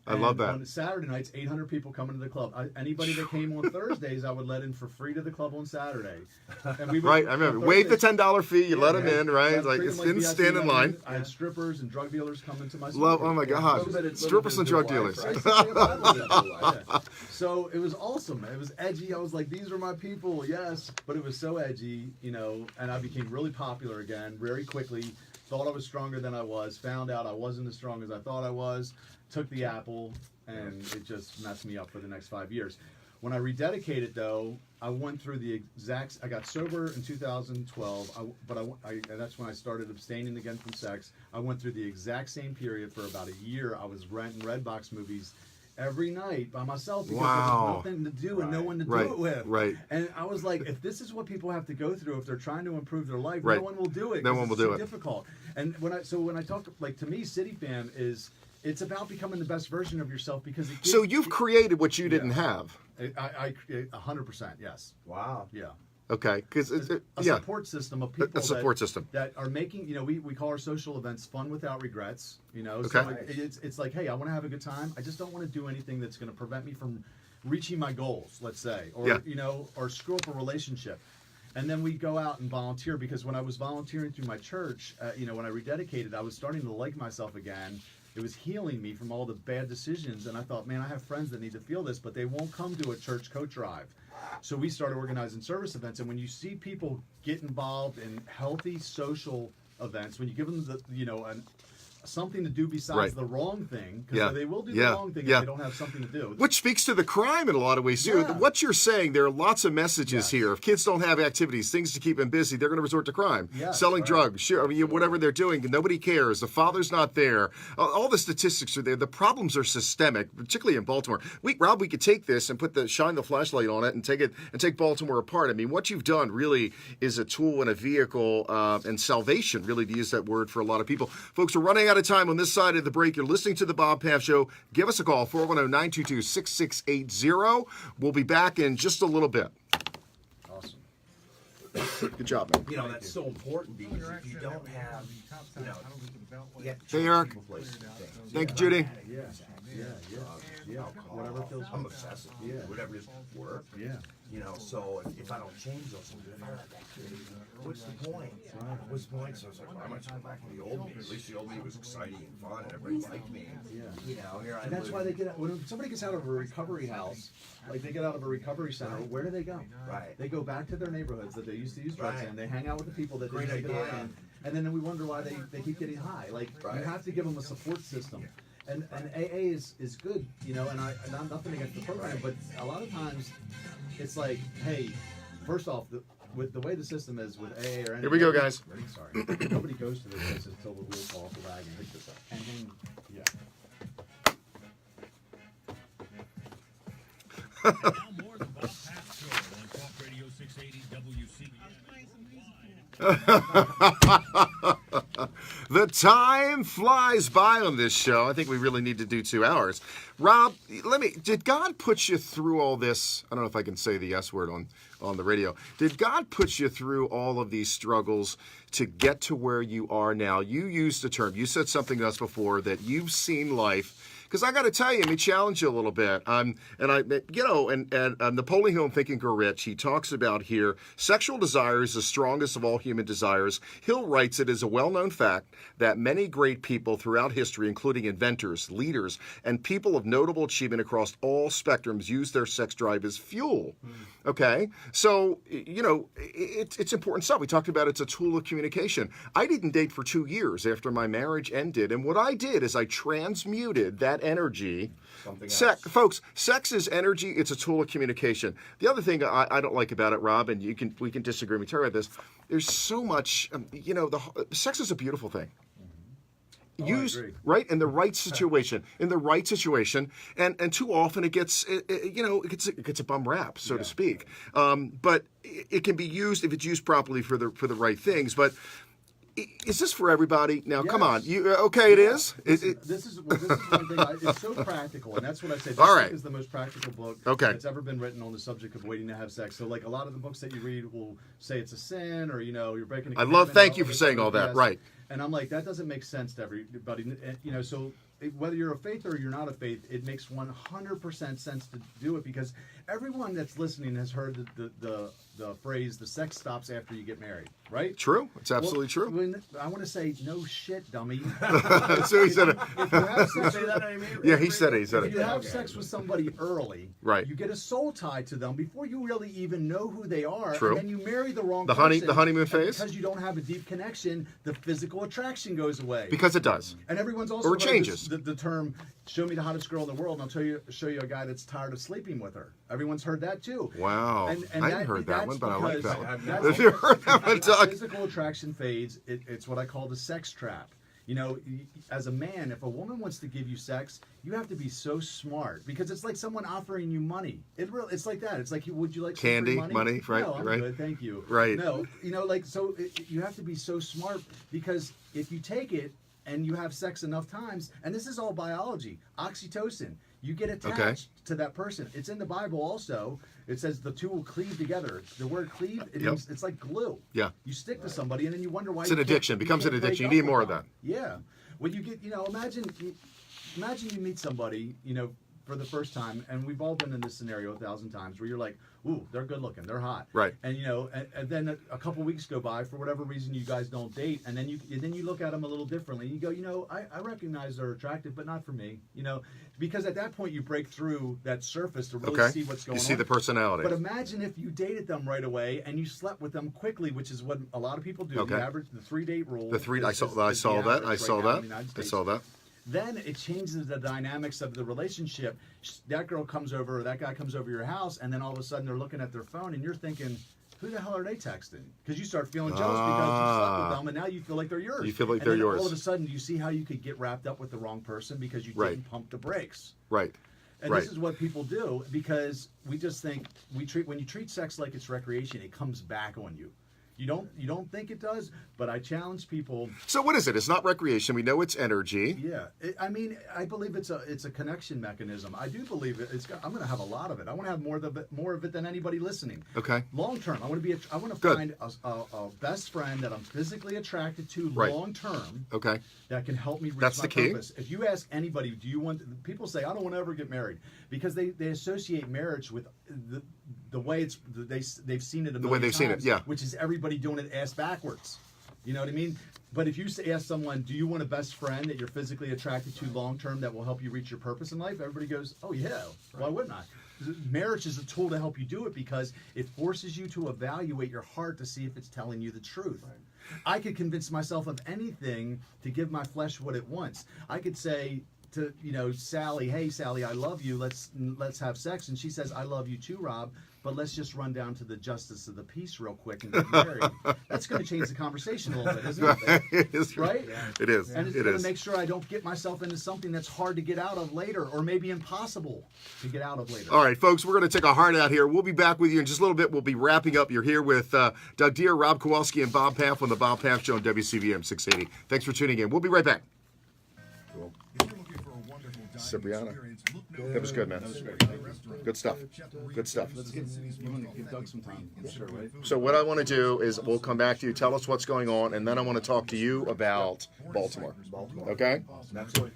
[SPEAKER 1] I love that.
[SPEAKER 3] On Saturday nights, 800 people coming to the club. Anybody that came on Thursdays, I would let in for free to the club on Saturday. And we would,
[SPEAKER 1] Right, I remember. Waive the $10 fee. You let them in, right?
[SPEAKER 3] Yeah,
[SPEAKER 1] Like
[SPEAKER 3] treat
[SPEAKER 1] it's
[SPEAKER 3] 'em
[SPEAKER 1] didn't
[SPEAKER 3] VIP
[SPEAKER 1] stand in line.
[SPEAKER 3] I had strippers and drug dealers coming to my
[SPEAKER 1] Love.
[SPEAKER 3] school.
[SPEAKER 1] Oh my God, strippers and drug dealers.
[SPEAKER 3] Yeah. So it was awesome. It was edgy. I was like, these are my people, yes. But it was so edgy, you know, and I became really popular again very quickly. Thought I was stronger than I was. Found out I wasn't as strong as I thought I was. Took the apple, and it just messed me up for the next 5 years. When I rededicated, though, I went through the exact. I got sober in 2012, and that's when I started abstaining again from sex. I went through the exact same period for about a year. I was renting Redbox movies every night by myself because there was nothing to do and no one to do it with.
[SPEAKER 1] Right.
[SPEAKER 3] And I was like, if this is what people have to go through if they're trying to improve their life,
[SPEAKER 1] Right.
[SPEAKER 3] no one will do it.
[SPEAKER 1] No
[SPEAKER 3] 'cause
[SPEAKER 1] one will
[SPEAKER 3] it's
[SPEAKER 1] do
[SPEAKER 3] too
[SPEAKER 1] it.
[SPEAKER 3] difficult. And when I talk, like, to me, City Fam is. It's about becoming the best version of yourself because it gives,
[SPEAKER 1] So you've created what you didn't have.
[SPEAKER 3] I 100%, yes.
[SPEAKER 2] Wow.
[SPEAKER 3] Yeah.
[SPEAKER 1] Okay, because
[SPEAKER 3] A
[SPEAKER 1] yeah,
[SPEAKER 3] support system of people
[SPEAKER 1] a support system.
[SPEAKER 3] that are making, you know, we call our social events fun without regrets, you know.
[SPEAKER 1] Okay.
[SPEAKER 3] So it's like, hey, I want to have a good time. I just don't want to do anything that's going to prevent me from reaching my goals, let's say, or
[SPEAKER 1] Yeah.
[SPEAKER 3] you know, or screw up a relationship. And then we go out and volunteer because when I was volunteering through my church, you know, when I rededicated, I was starting to like myself again. It was healing me from all the bad decisions, and I thought, man, I have friends that need to feel this, but they won't come to a church coat drive. So we started organizing service events, and when you see people get involved in healthy social events, when you give them the, you know, something to do besides
[SPEAKER 1] Right.
[SPEAKER 3] the wrong thing, because
[SPEAKER 1] Yeah.
[SPEAKER 3] they will do
[SPEAKER 1] Yeah.
[SPEAKER 3] the wrong thing
[SPEAKER 1] Yeah.
[SPEAKER 3] if they don't have something to do.
[SPEAKER 1] Which speaks to the crime in a lot of ways too.
[SPEAKER 3] Yeah.
[SPEAKER 1] What you're saying, there are lots of messages
[SPEAKER 3] Yes.
[SPEAKER 1] here. If kids don't have activities, things to keep them busy, they're going to resort to crime,
[SPEAKER 3] Yes,
[SPEAKER 1] selling
[SPEAKER 3] right.
[SPEAKER 1] drugs, sure, I mean, whatever they're doing. Nobody cares. The father's not there. All the statistics are there. The problems are systemic, particularly in Baltimore. Rob, we could take this and shine the flashlight on it and take Baltimore apart. I mean, what you've done really is a tool and a vehicle and salvation, really, to use that word for a lot of people. Folks, we're running out of time on this side of the break. You're listening to the Bob Paff Show. Give us a call, 410-922-6680. We'll be back in just a little bit.
[SPEAKER 3] Awesome.
[SPEAKER 1] Good job, man.
[SPEAKER 2] You know, that's so important because if you don't have, you know, you have to
[SPEAKER 1] Hey,
[SPEAKER 2] change
[SPEAKER 1] Eric.
[SPEAKER 2] people's places and things.
[SPEAKER 1] Thank you, Judy.
[SPEAKER 3] Yeah. Whatever feels.
[SPEAKER 2] I'm obsessive.
[SPEAKER 3] Yeah.
[SPEAKER 2] Whatever is work.
[SPEAKER 3] Yeah.
[SPEAKER 2] You know, so if I don't change those things, if I let that kid, what's the point? What's the point? So it's like, well, I'm going to go back to the old me. At least the old me was exciting and fun and everybody liked me.
[SPEAKER 3] Yeah.
[SPEAKER 2] You know, here I
[SPEAKER 3] And that's
[SPEAKER 2] live-
[SPEAKER 3] why they get out, when somebody gets out of a recovery house, like they get out of a recovery center, where do they go?
[SPEAKER 2] Right.
[SPEAKER 3] They go back to their neighborhoods that they used to use drugs
[SPEAKER 2] Right.
[SPEAKER 3] in. They hang out with the people that
[SPEAKER 2] Great
[SPEAKER 3] they used to get
[SPEAKER 2] idea.
[SPEAKER 3] high in, and then we wonder why they keep getting high. Like
[SPEAKER 2] Right.
[SPEAKER 3] you have to give them a support system. And AA is good, you know, and I'm nothing against the program, but a lot of times it's like, hey, first off, with the way the system is with AA or anything.
[SPEAKER 1] Here we go, guys.
[SPEAKER 3] Sorry. Nobody goes to those places until the wheels fall off the wagon. And then, yeah.
[SPEAKER 6] Now more the Bob Paff Show on Talk Radio 680 WCBM.
[SPEAKER 1] The time flies by on this show. I think we really need to do 2 hours. Rob, did God put you through all this? I don't know if I can say the S word on the radio. Did God put you through all of these struggles to get to where you are now? You used the term, you said something to us before that you've seen life. Because I got to tell you, let me challenge you a little bit. Napoleon Hill in Think and Grow Rich, he talks about here, sexual desire is the strongest of all human desires. Hill writes it is a well-known fact that many great people throughout history, including inventors, leaders, and people of notable achievement across all spectrums, use their sex drive as fuel. Okay? So, you know, it's important stuff. We talked about it's a tool of communication. I didn't date for 2 years after my marriage ended, and what I did is I transmuted that energy.
[SPEAKER 2] Something else.
[SPEAKER 1] Folks, sex is energy. It's a tool of communication. The other thing I don't like about it, Rob, and we can disagree. We talk about this. There's so much. Sex is a beautiful thing. Used right in the right situation, and too often it gets it gets a bum rap, so to speak. But it can be used if it's used properly for the right things. But is this for everybody? Now, come on. It is.
[SPEAKER 3] This is one thing. It's so practical, and that's what I say. This
[SPEAKER 1] All right.
[SPEAKER 3] book is the most practical book
[SPEAKER 1] Okay.
[SPEAKER 3] that's ever been written on the subject of waiting to have sex. So, like a lot of the books that you read will say it's a sin, or you're breaking.
[SPEAKER 1] Thank you for saying all that. Right.
[SPEAKER 3] And I'm like, that doesn't make sense to everybody. And, so whether you're a faith or you're not a faith, it makes 100% sense to do it, because everyone that's listening has heard the phrase, the sex stops after you get married, right?
[SPEAKER 1] True. It's absolutely
[SPEAKER 3] Well,
[SPEAKER 1] true.
[SPEAKER 3] when, I want to say, no shit, dummy.
[SPEAKER 1] So he said it.
[SPEAKER 3] If you have sex,
[SPEAKER 2] Say that, Amy?
[SPEAKER 1] Yeah, he said it. He said
[SPEAKER 3] if you
[SPEAKER 1] it.
[SPEAKER 3] have sex with somebody early,
[SPEAKER 1] Right.
[SPEAKER 3] you get a soul tie to them before you really even know who they are,
[SPEAKER 1] True.
[SPEAKER 3] and then you marry the wrong
[SPEAKER 1] The
[SPEAKER 3] person.
[SPEAKER 1] honeymoon
[SPEAKER 3] and
[SPEAKER 1] phase?
[SPEAKER 3] Because you don't have a deep connection, the physical attraction goes away.
[SPEAKER 1] Because it does.
[SPEAKER 3] And everyone's also
[SPEAKER 1] Or it
[SPEAKER 3] heard
[SPEAKER 1] changes.
[SPEAKER 3] the term, show me the hottest girl in the world, and I'll show you a guy that's tired of sleeping with her. Everyone's heard that too.
[SPEAKER 1] Wow. I hadn't heard that
[SPEAKER 3] that's
[SPEAKER 1] one, but I like that
[SPEAKER 3] because
[SPEAKER 1] one.
[SPEAKER 3] that's
[SPEAKER 1] Have you heard that one,
[SPEAKER 3] the
[SPEAKER 1] Doug?
[SPEAKER 3] physical attraction fades. It's what I call the sex trap. You know, as a man, if a woman wants to give you sex, you have to be so smart, because it's like someone offering you money. It's like that. It's like, would you like some
[SPEAKER 1] Candy,
[SPEAKER 3] free
[SPEAKER 1] money, right,
[SPEAKER 3] No, I'm
[SPEAKER 1] right.
[SPEAKER 3] good, thank you.
[SPEAKER 1] Right.
[SPEAKER 3] No, you know, like, so you have to be so smart, because if you take it and you have sex enough times, and this is all biology, oxytocin, you get attached to that person. It's in the Bible also. It says the two will cleave together. The word cleave, means, it's like glue.
[SPEAKER 1] Yeah.
[SPEAKER 3] You stick to somebody, and then you wonder why.
[SPEAKER 1] It's an addiction. Becomes an addiction. You need more of that.
[SPEAKER 3] Yeah. When you get, imagine you meet somebody, for the first time, and we've all been in this scenario 1,000 times, where you're like, ooh, they're good looking, they're hot,
[SPEAKER 1] Right.
[SPEAKER 3] and and then a couple weeks go by, for whatever reason you guys don't date, and then you look at them a little differently. You go, I recognize they're attractive, but not for me, because at that point you break through that surface to really see what's going on.
[SPEAKER 1] You see the personality.
[SPEAKER 3] But imagine if you dated them right away and you slept with them quickly, which is what a lot of people do.
[SPEAKER 1] Okay.
[SPEAKER 3] The 3-date rule.
[SPEAKER 1] The three.
[SPEAKER 3] is-
[SPEAKER 1] I
[SPEAKER 3] is
[SPEAKER 1] saw
[SPEAKER 3] the
[SPEAKER 1] that.
[SPEAKER 3] average
[SPEAKER 1] I
[SPEAKER 3] right
[SPEAKER 1] saw
[SPEAKER 3] now in
[SPEAKER 1] that.
[SPEAKER 3] the United
[SPEAKER 1] I
[SPEAKER 3] States.
[SPEAKER 1] saw that.
[SPEAKER 3] Then it changes the dynamics of the relationship. That girl comes over, or that guy comes over your house, and then all of a sudden they're looking at their phone, and you're thinking, who the hell are they texting? Because you start feeling jealous because you slept with them, and now you feel like they're yours.
[SPEAKER 1] You feel like
[SPEAKER 3] And
[SPEAKER 1] they're
[SPEAKER 3] then
[SPEAKER 1] yours.
[SPEAKER 3] All of a sudden, you see how you could get wrapped up with the wrong person because you
[SPEAKER 1] Right.
[SPEAKER 3] didn't pump the brakes.
[SPEAKER 1] Right.
[SPEAKER 3] And
[SPEAKER 1] Right.
[SPEAKER 3] this is what people do, because we just think when you treat sex like it's recreation, it comes back on you. You don't think it does, but I challenge people.
[SPEAKER 1] So what is it? It's not recreation. We know it's energy.
[SPEAKER 3] Yeah, I believe it's a connection mechanism. I do believe I'm going to have a lot of it. I want to have more of it than anybody listening.
[SPEAKER 1] Okay.
[SPEAKER 3] Long term, I want to
[SPEAKER 1] Good.
[SPEAKER 3] find a best friend that I'm physically attracted to
[SPEAKER 1] Right.
[SPEAKER 3] long term.
[SPEAKER 1] Okay.
[SPEAKER 3] That can help me reach
[SPEAKER 1] That's
[SPEAKER 3] my
[SPEAKER 1] the key.
[SPEAKER 3] purpose. If you ask anybody, do you want? People say I don't want to ever get married, because they associate marriage with the way they've seen it a
[SPEAKER 1] The way
[SPEAKER 3] million
[SPEAKER 1] they've seen it,
[SPEAKER 3] times,
[SPEAKER 1] yeah.
[SPEAKER 3] which is everybody doing it ass backwards. You know what I mean? But if you ask someone, do you want a best friend that you're physically attracted to long term that will help you reach your purpose in life? Everybody goes, oh yeah, why wouldn't I? Marriage is a tool to help you do it, because it forces you to evaluate your heart to see if it's telling you the truth. I could convince myself of anything to give my flesh what it wants. I could say to Sally, hey Sally, I love you, let's have sex, and she says, I love you too, Rob, but let's just run down to the justice of the peace real quick and get married. That's going to change the conversation a little bit, isn't it?
[SPEAKER 1] It is.
[SPEAKER 3] Right?
[SPEAKER 1] It is.
[SPEAKER 3] And it's
[SPEAKER 1] It
[SPEAKER 3] going
[SPEAKER 1] is.
[SPEAKER 3] to make sure I don't get myself into something that's hard to get out of later, or maybe impossible to get out of later.
[SPEAKER 1] All right, folks, we're going to take a heart out here. We'll be back with you in just a little bit. We'll be wrapping up. You're here with Doug Deere, Rob Kowalski, and Bob Paff on the Bob Paff Show on WCVM 680. Thanks for tuning in. We'll be right back.
[SPEAKER 5] If you're looking for a wonderful dining
[SPEAKER 1] Cipriano.
[SPEAKER 5] experience, look no
[SPEAKER 1] That was good, man.
[SPEAKER 5] further than restaurant.
[SPEAKER 1] Good stuff. Good stuff.
[SPEAKER 3] Let's give Doug some time. Sure, right?
[SPEAKER 1] So what I want to do is we'll come back to you, tell us what's going on, and then I want to talk to you about Baltimore. Okay?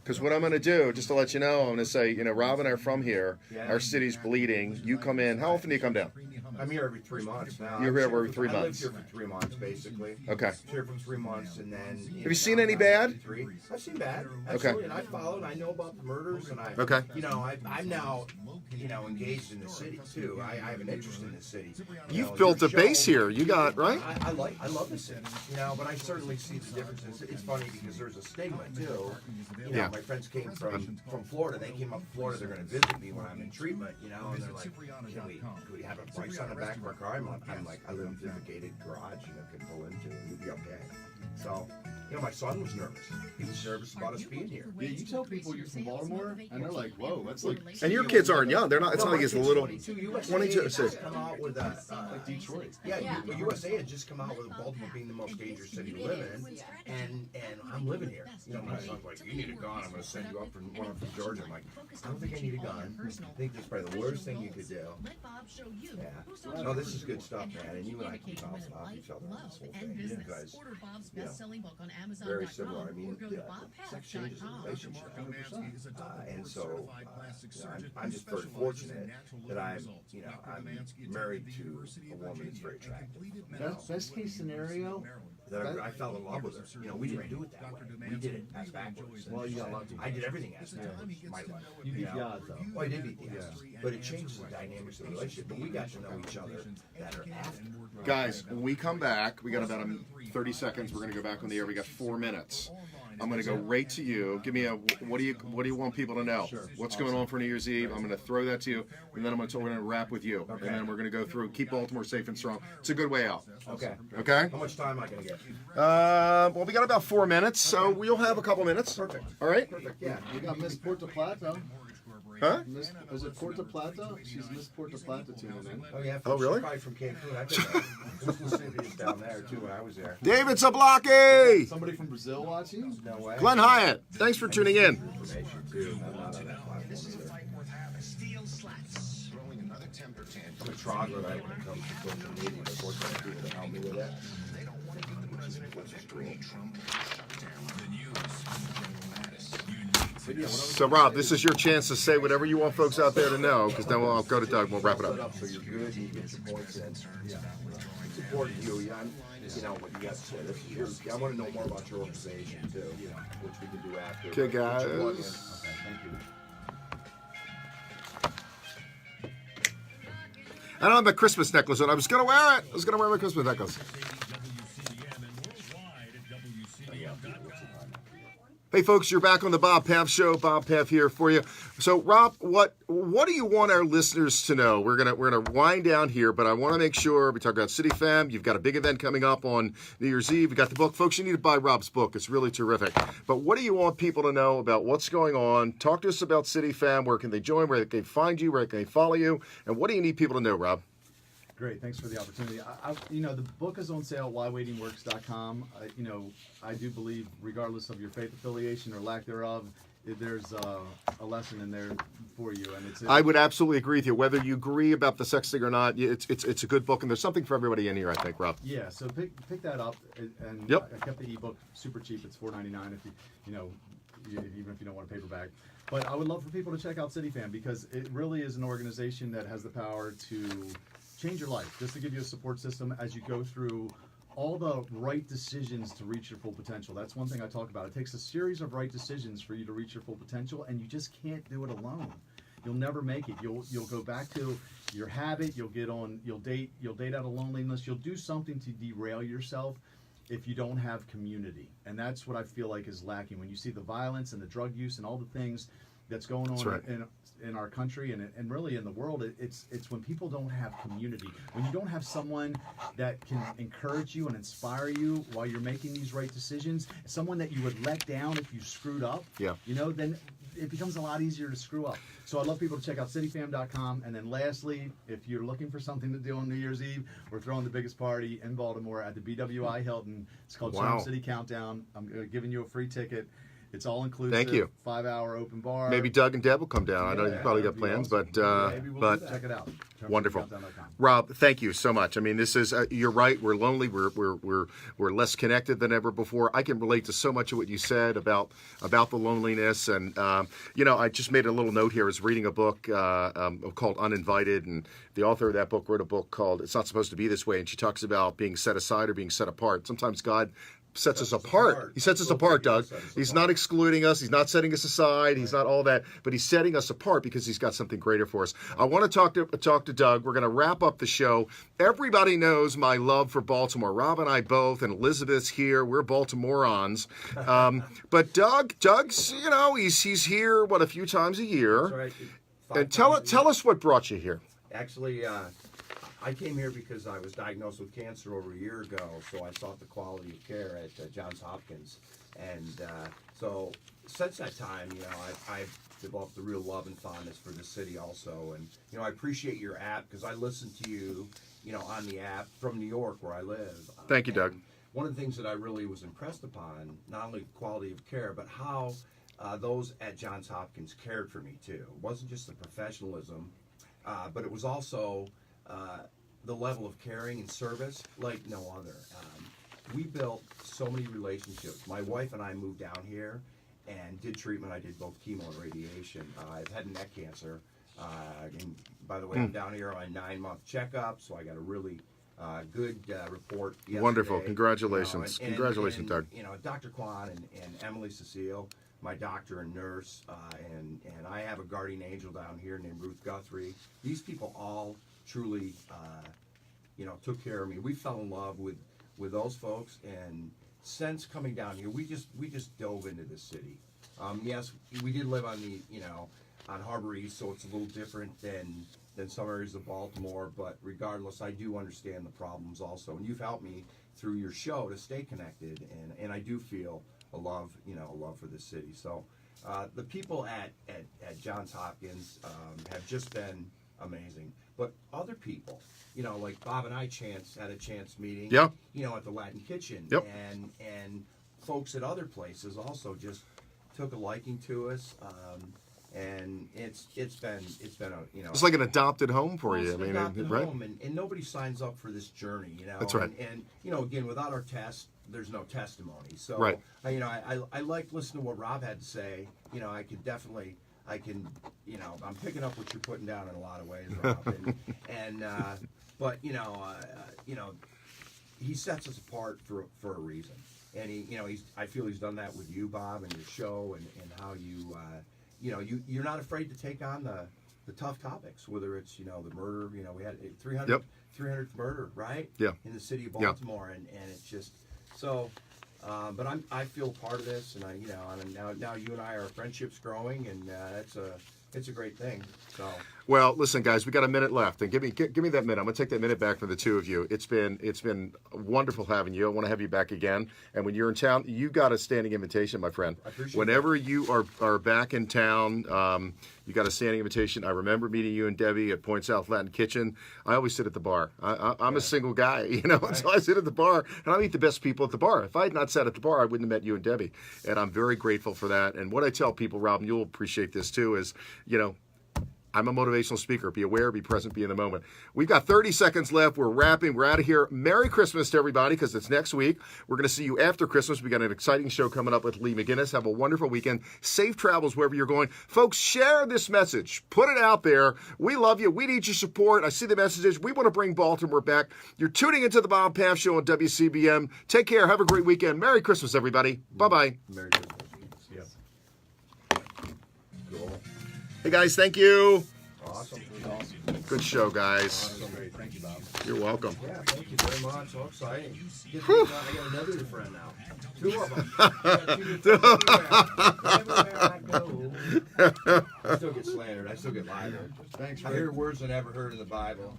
[SPEAKER 1] Because what I'm going to do, just to let you know, I'm going to say, Rob and I are from here. Our city's bleeding. You come in. How often do you come down?
[SPEAKER 2] I'm here every 3 months now.
[SPEAKER 1] You're here every 3
[SPEAKER 2] I
[SPEAKER 1] months.
[SPEAKER 2] lived here for 3 months, basically.
[SPEAKER 1] Okay.
[SPEAKER 2] I was here for 3 months, and then.
[SPEAKER 1] Have you seen any bad?
[SPEAKER 2] I've seen bad.
[SPEAKER 1] Okay.
[SPEAKER 2] Absolutely. And I followed. I know about the murders, and
[SPEAKER 1] Okay.
[SPEAKER 2] I'm now, engaged in the city too. I have an interest in the city.
[SPEAKER 1] You've built a
[SPEAKER 2] your
[SPEAKER 1] base
[SPEAKER 2] show-
[SPEAKER 1] here. You got, right?
[SPEAKER 2] I love the city, but I certainly see the differences. It's funny because there's a stigma too.
[SPEAKER 1] Yeah.
[SPEAKER 2] My friends came from Florida. They came up to Florida. They're going to visit me when I'm in treatment, and they're like, can we have a price on the back of our car? I'm like, I live in a gated garage, can pull into, and you'd be okay. So, my son was nervous. He was nervous about us being here.
[SPEAKER 3] Yeah, you tell people you're from Baltimore, and they're like, whoa, that's like.
[SPEAKER 1] And your kids aren't young. They're not. It's not like it's a little.
[SPEAKER 2] 22.
[SPEAKER 1] 22,
[SPEAKER 2] has just come out with a
[SPEAKER 3] Like Detroit.
[SPEAKER 2] USA had just come out with Baltimore being the most dangerous city to live in, and I'm living here. My son's like, you need a gun. I'm going to send you up from Georgia. I'm like, I don't think I need a gun. I think that's probably the worst thing you could do. Yeah. No, this is good stuff, man. And you and I can bounce off each other on this whole thing. You guys, very similar. I mean, sex changes a relationship. And so, I'm just very fortunate that I'm married to a woman that's very attractive.
[SPEAKER 3] Best case scenario.
[SPEAKER 2] That I fell in love with her. We didn't do it that way. We did it ass backwards.
[SPEAKER 3] Well, you got lucky.
[SPEAKER 2] I did everything ass backwards. My life.
[SPEAKER 3] You beat the odds, though.
[SPEAKER 2] Oh, I did beat the odds. But it changes the dynamics of the relationship. But we got to know each other better after.
[SPEAKER 1] Guys, when we come back, we got about 30 seconds. We're going to go back on the air. We got 4 minutes. I'm going to go right to you. Give me what do you want people to know?
[SPEAKER 3] Sure.
[SPEAKER 1] What's going on for New Year's Eve? I'm going to throw that to you, and then we're going to wrap with you, and then we're going to go through keep Baltimore safe and strong. It's a good way out.
[SPEAKER 2] Okay.
[SPEAKER 1] Okay.
[SPEAKER 2] How much time am I going to get?
[SPEAKER 1] Well, we got about 4 minutes, so we'll have a couple minutes.
[SPEAKER 2] Perfect.
[SPEAKER 1] All right.
[SPEAKER 2] Perfect. Yeah.
[SPEAKER 3] You got Miss Porta Plata.
[SPEAKER 1] Huh?
[SPEAKER 3] Is it Porta Plata? She's Miss Porta Plata tuning in.
[SPEAKER 2] Oh yeah.
[SPEAKER 1] Oh, really?
[SPEAKER 2] She's probably from Cancun. I did that. Down there too when I was there.
[SPEAKER 1] David Zablocki!
[SPEAKER 3] Somebody from Brazil watching?
[SPEAKER 2] No way.
[SPEAKER 1] Glenn Hyatt, thanks for tuning in.
[SPEAKER 2] Information too. I'm not on that platform. I'm a troggler when it comes to social media. Of course, I have people to help me with that. Which is great.
[SPEAKER 1] So, Rob, this is your chance to say whatever you want folks out there to know, because then I'll go to Doug and we'll wrap it up.
[SPEAKER 2] So you're good, you get your points in. Yeah. It's important to you. Yeah, what you got to say. This is yours. I want to know more about your organization too, which we can do after.
[SPEAKER 1] Okay, guys.
[SPEAKER 3] Okay, thank you.
[SPEAKER 1] I don't have my Christmas necklace on. I was going to wear it. I was going to wear my Christmas necklace. Hey folks, you're back on the Bob Paff Show. Bob Paff here for you. So Rob, what do you want our listeners to know? We're gonna wind down here, but I want to make sure we talk about City Fam. You've got a big event coming up on New Year's Eve. You got the book, folks. You need to buy Rob's book. It's really terrific. But what do you want people to know about what's going on? Talk to us about City Fam. Where can they join? Where can they find you? Where can they follow you? And what do you need people to know, Rob?
[SPEAKER 3] Great, thanks for the opportunity. The book is on sale, whywaitingworks.com. I do believe, regardless of your faith affiliation or lack thereof, there's a lesson in there for you. And
[SPEAKER 1] I would absolutely agree with you. Whether you agree about the sex thing or not, it's a good book, and there's something for everybody in here, I think, Rob.
[SPEAKER 3] Yeah, so pick that up, and
[SPEAKER 1] Yep.
[SPEAKER 3] I kept the ebook super cheap. It's $4.99 if even if you don't want a paperback. But I would love for people to check out City Fam because it really is an organization that has the power to change your life, just to give you a support system as you go through all the right decisions to reach your full potential. That's one thing I talk about. It takes a series of right decisions for you to reach your full potential, and you just can't do it alone. You'll never make it. You'll go back to your habit. You'll date out of loneliness. You'll do something to derail yourself if you don't have community, and that's what I feel like is lacking when you see the violence and the drug use and all the things that's going on
[SPEAKER 1] right.
[SPEAKER 3] in our country and really in the world. It's when people don't have community, when you don't have someone that can encourage you and inspire you while you're making these right decisions, someone that you would let down if you screwed up.
[SPEAKER 1] Yeah.
[SPEAKER 3] Then it becomes a lot easier to screw up. So I'd love people to check out cityfam.com. And then lastly, if you're looking for something to do on New Year's Eve, we're throwing the biggest party in Baltimore at the BWI Hilton. It's called Charm City Countdown. I'm giving you a free ticket. It's all inclusive.
[SPEAKER 1] Thank you.
[SPEAKER 3] 5-hour open bar.
[SPEAKER 1] Maybe Doug and Deb will come down. I know you probably got
[SPEAKER 3] that'd be
[SPEAKER 1] plans,
[SPEAKER 3] awesome. Maybe
[SPEAKER 1] but
[SPEAKER 3] check it out.
[SPEAKER 1] wonderful.
[SPEAKER 3] CharmCityCountdown.com.
[SPEAKER 1] Rob, thank you so much. I mean, this is you're right. We're lonely. We're less connected than ever before. I can relate to so much of what you said about the loneliness, and I just made a little note here. I was reading a book called Uninvited, and the author of that book wrote a book called "It's Not Supposed to Be This Way," and she talks about being set aside or being set apart. Sometimes God sets us apart. He sets us apart, Doug. He's not excluding us. He's not setting us aside. He's not all that, but he's setting us apart because he's got something greater for us. I want to talk to Doug. We're going to wrap up the show. Everybody knows my love for Baltimore. Rob and I both, and Elizabeth's here. We're Baltimoreans. But Doug's, he's here a few times a year.
[SPEAKER 2] That's right.
[SPEAKER 1] And tell us what brought you here.
[SPEAKER 2] Actually, I came here because I was diagnosed with cancer over a year ago, so I sought the quality of care at Johns Hopkins. And so since that time, I've developed a real love and fondness for the city also. And, I appreciate your app because I listen to you, on the app from New York where I live.
[SPEAKER 1] Thank you, Doug.
[SPEAKER 2] One of the things that I really was impressed upon, not only the quality of care, but how those at Johns Hopkins cared for me too. It wasn't just the professionalism, but it was also the level of caring and service like no other. We built so many relationships. My wife and I moved down here and did treatment. I did both chemo and radiation. I've had neck cancer. And by the way, I'm down here on a 9-month checkup, so I got a really good report yesterday.
[SPEAKER 1] Wonderful. Congratulations. Congratulations, Doug.
[SPEAKER 2] You know, Dr. Kwan and Emily Cecile, my doctor and nurse, and I have a guardian angel down here named Ruth Guthrie. These people all truly, you know, took care of me. We fell in love with those folks, and since coming down here, we just dove into this city. Yes, we did live on the, you know, on Harbor East, so it's a little different than some areas of Baltimore, but regardless, I do understand the problems also, and you've helped me through your show to stay connected, and I do feel a love for this city. So the people at Johns Hopkins have just been amazing, but other people, you know, like Bob and I had a chance meeting,
[SPEAKER 1] Yeah.
[SPEAKER 2] you know, at the Latin Kitchen,
[SPEAKER 1] Yep.
[SPEAKER 2] and folks at other places also just took a liking to us. And it's been a, you know,
[SPEAKER 1] It's like an adopted home for
[SPEAKER 2] well,
[SPEAKER 1] you.
[SPEAKER 2] it's
[SPEAKER 1] I
[SPEAKER 2] an
[SPEAKER 1] mean,
[SPEAKER 2] adopted
[SPEAKER 1] right?
[SPEAKER 2] home, and nobody signs up for this journey, you know.
[SPEAKER 1] That's right.
[SPEAKER 2] And you know, again, without our test, there's no testimony. So,
[SPEAKER 1] Right.
[SPEAKER 2] you know, I like listening to what Rob had to say. You know, I can, you know, I'm picking up what you're putting down in a lot of ways, Rob. But you know, he sets us apart for a reason, and I feel he's done that with you, Bob, and your show, and how you. You know, you're not afraid to take on the tough topics, whether it's, you know, the murder. You know, we had 300th murder, right?
[SPEAKER 1] Yeah.
[SPEAKER 2] In the city of
[SPEAKER 1] Yeah.
[SPEAKER 2] Baltimore, and it's just so. But I feel part of this, and now you and I, our friendship's growing, and it's a great thing. So.
[SPEAKER 1] Well, listen, guys, we got a minute left, and give me that minute. I'm gonna take that minute back for the two of you. It's been wonderful having you. I want to have you back again. And when you're in town, you got a standing invitation, my friend.
[SPEAKER 2] I appreciate
[SPEAKER 1] Whenever you are back in town, you got a standing invitation. I remember meeting you and Debbie at Point South Latin Kitchen. I always sit at the bar. I'm a single guy, you know, right. So I sit at the bar, and I meet the best people at the bar. If I had not sat at the bar, I wouldn't have met you and Debbie. And I'm very grateful for that. And what I tell people, Rob, and you'll appreciate this too, is, you know, I'm a motivational speaker. Be aware, be present, be in the moment. We've got 30 seconds left. We're wrapping. We're out of here. Merry Christmas to everybody, because it's next week. We're going to see you after Christmas. We got an exciting show coming up with Lee McGinnis. Have a wonderful weekend. Safe travels wherever you're going. Folks, share this message. Put it out there. We love you. We need your support. I see the messages. We want to bring Baltimore back. You're tuning into the Bob Paff Show on WCBM. Take care. Have a great weekend. Merry Christmas, everybody. Bye-bye.
[SPEAKER 2] Merry Christmas. Cool.
[SPEAKER 1] Hey, guys. Thank you.
[SPEAKER 2] Awesome.
[SPEAKER 1] Good show, guys.
[SPEAKER 3] Great. Thank you, Bob.
[SPEAKER 1] You're welcome.
[SPEAKER 2] Yeah, thank you very much. So exciting. I got another friend now. 2 of them. Everywhere I go. I still get slandered. I still get lied on.
[SPEAKER 3] Thanks,
[SPEAKER 2] I hear words I never heard in the Bible.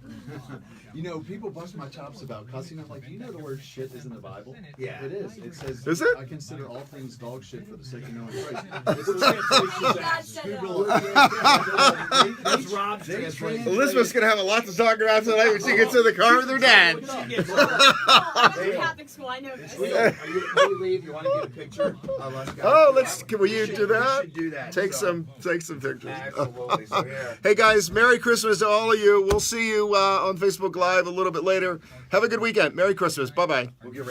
[SPEAKER 3] You know, people bust my chops about cussing. I'm like, do you know the word shit is in the Bible?
[SPEAKER 2] Yeah.
[SPEAKER 3] It is. It says,
[SPEAKER 1] Is it?
[SPEAKER 3] I consider all things dog shit for the sake of knowing Christ.
[SPEAKER 4] God said
[SPEAKER 3] Google
[SPEAKER 4] that.
[SPEAKER 2] That's Rob's translation.
[SPEAKER 1] Elizabeth's going to have a lot to talk about tonight when she gets in the car with her dad.
[SPEAKER 4] Oh, I went to Catholic school. I know this.
[SPEAKER 2] Before you leave, you want to get a picture of us guys?
[SPEAKER 1] Oh, will you do
[SPEAKER 2] We
[SPEAKER 1] that?
[SPEAKER 2] should do that.
[SPEAKER 1] Take
[SPEAKER 2] So-
[SPEAKER 1] some pictures.
[SPEAKER 2] Absolutely. So, yeah.
[SPEAKER 1] Hey guys, Merry Christmas to all of you. We'll see you on Facebook Live a little bit later. Have a good weekend. Merry Christmas. Bye-bye.
[SPEAKER 2] We'll get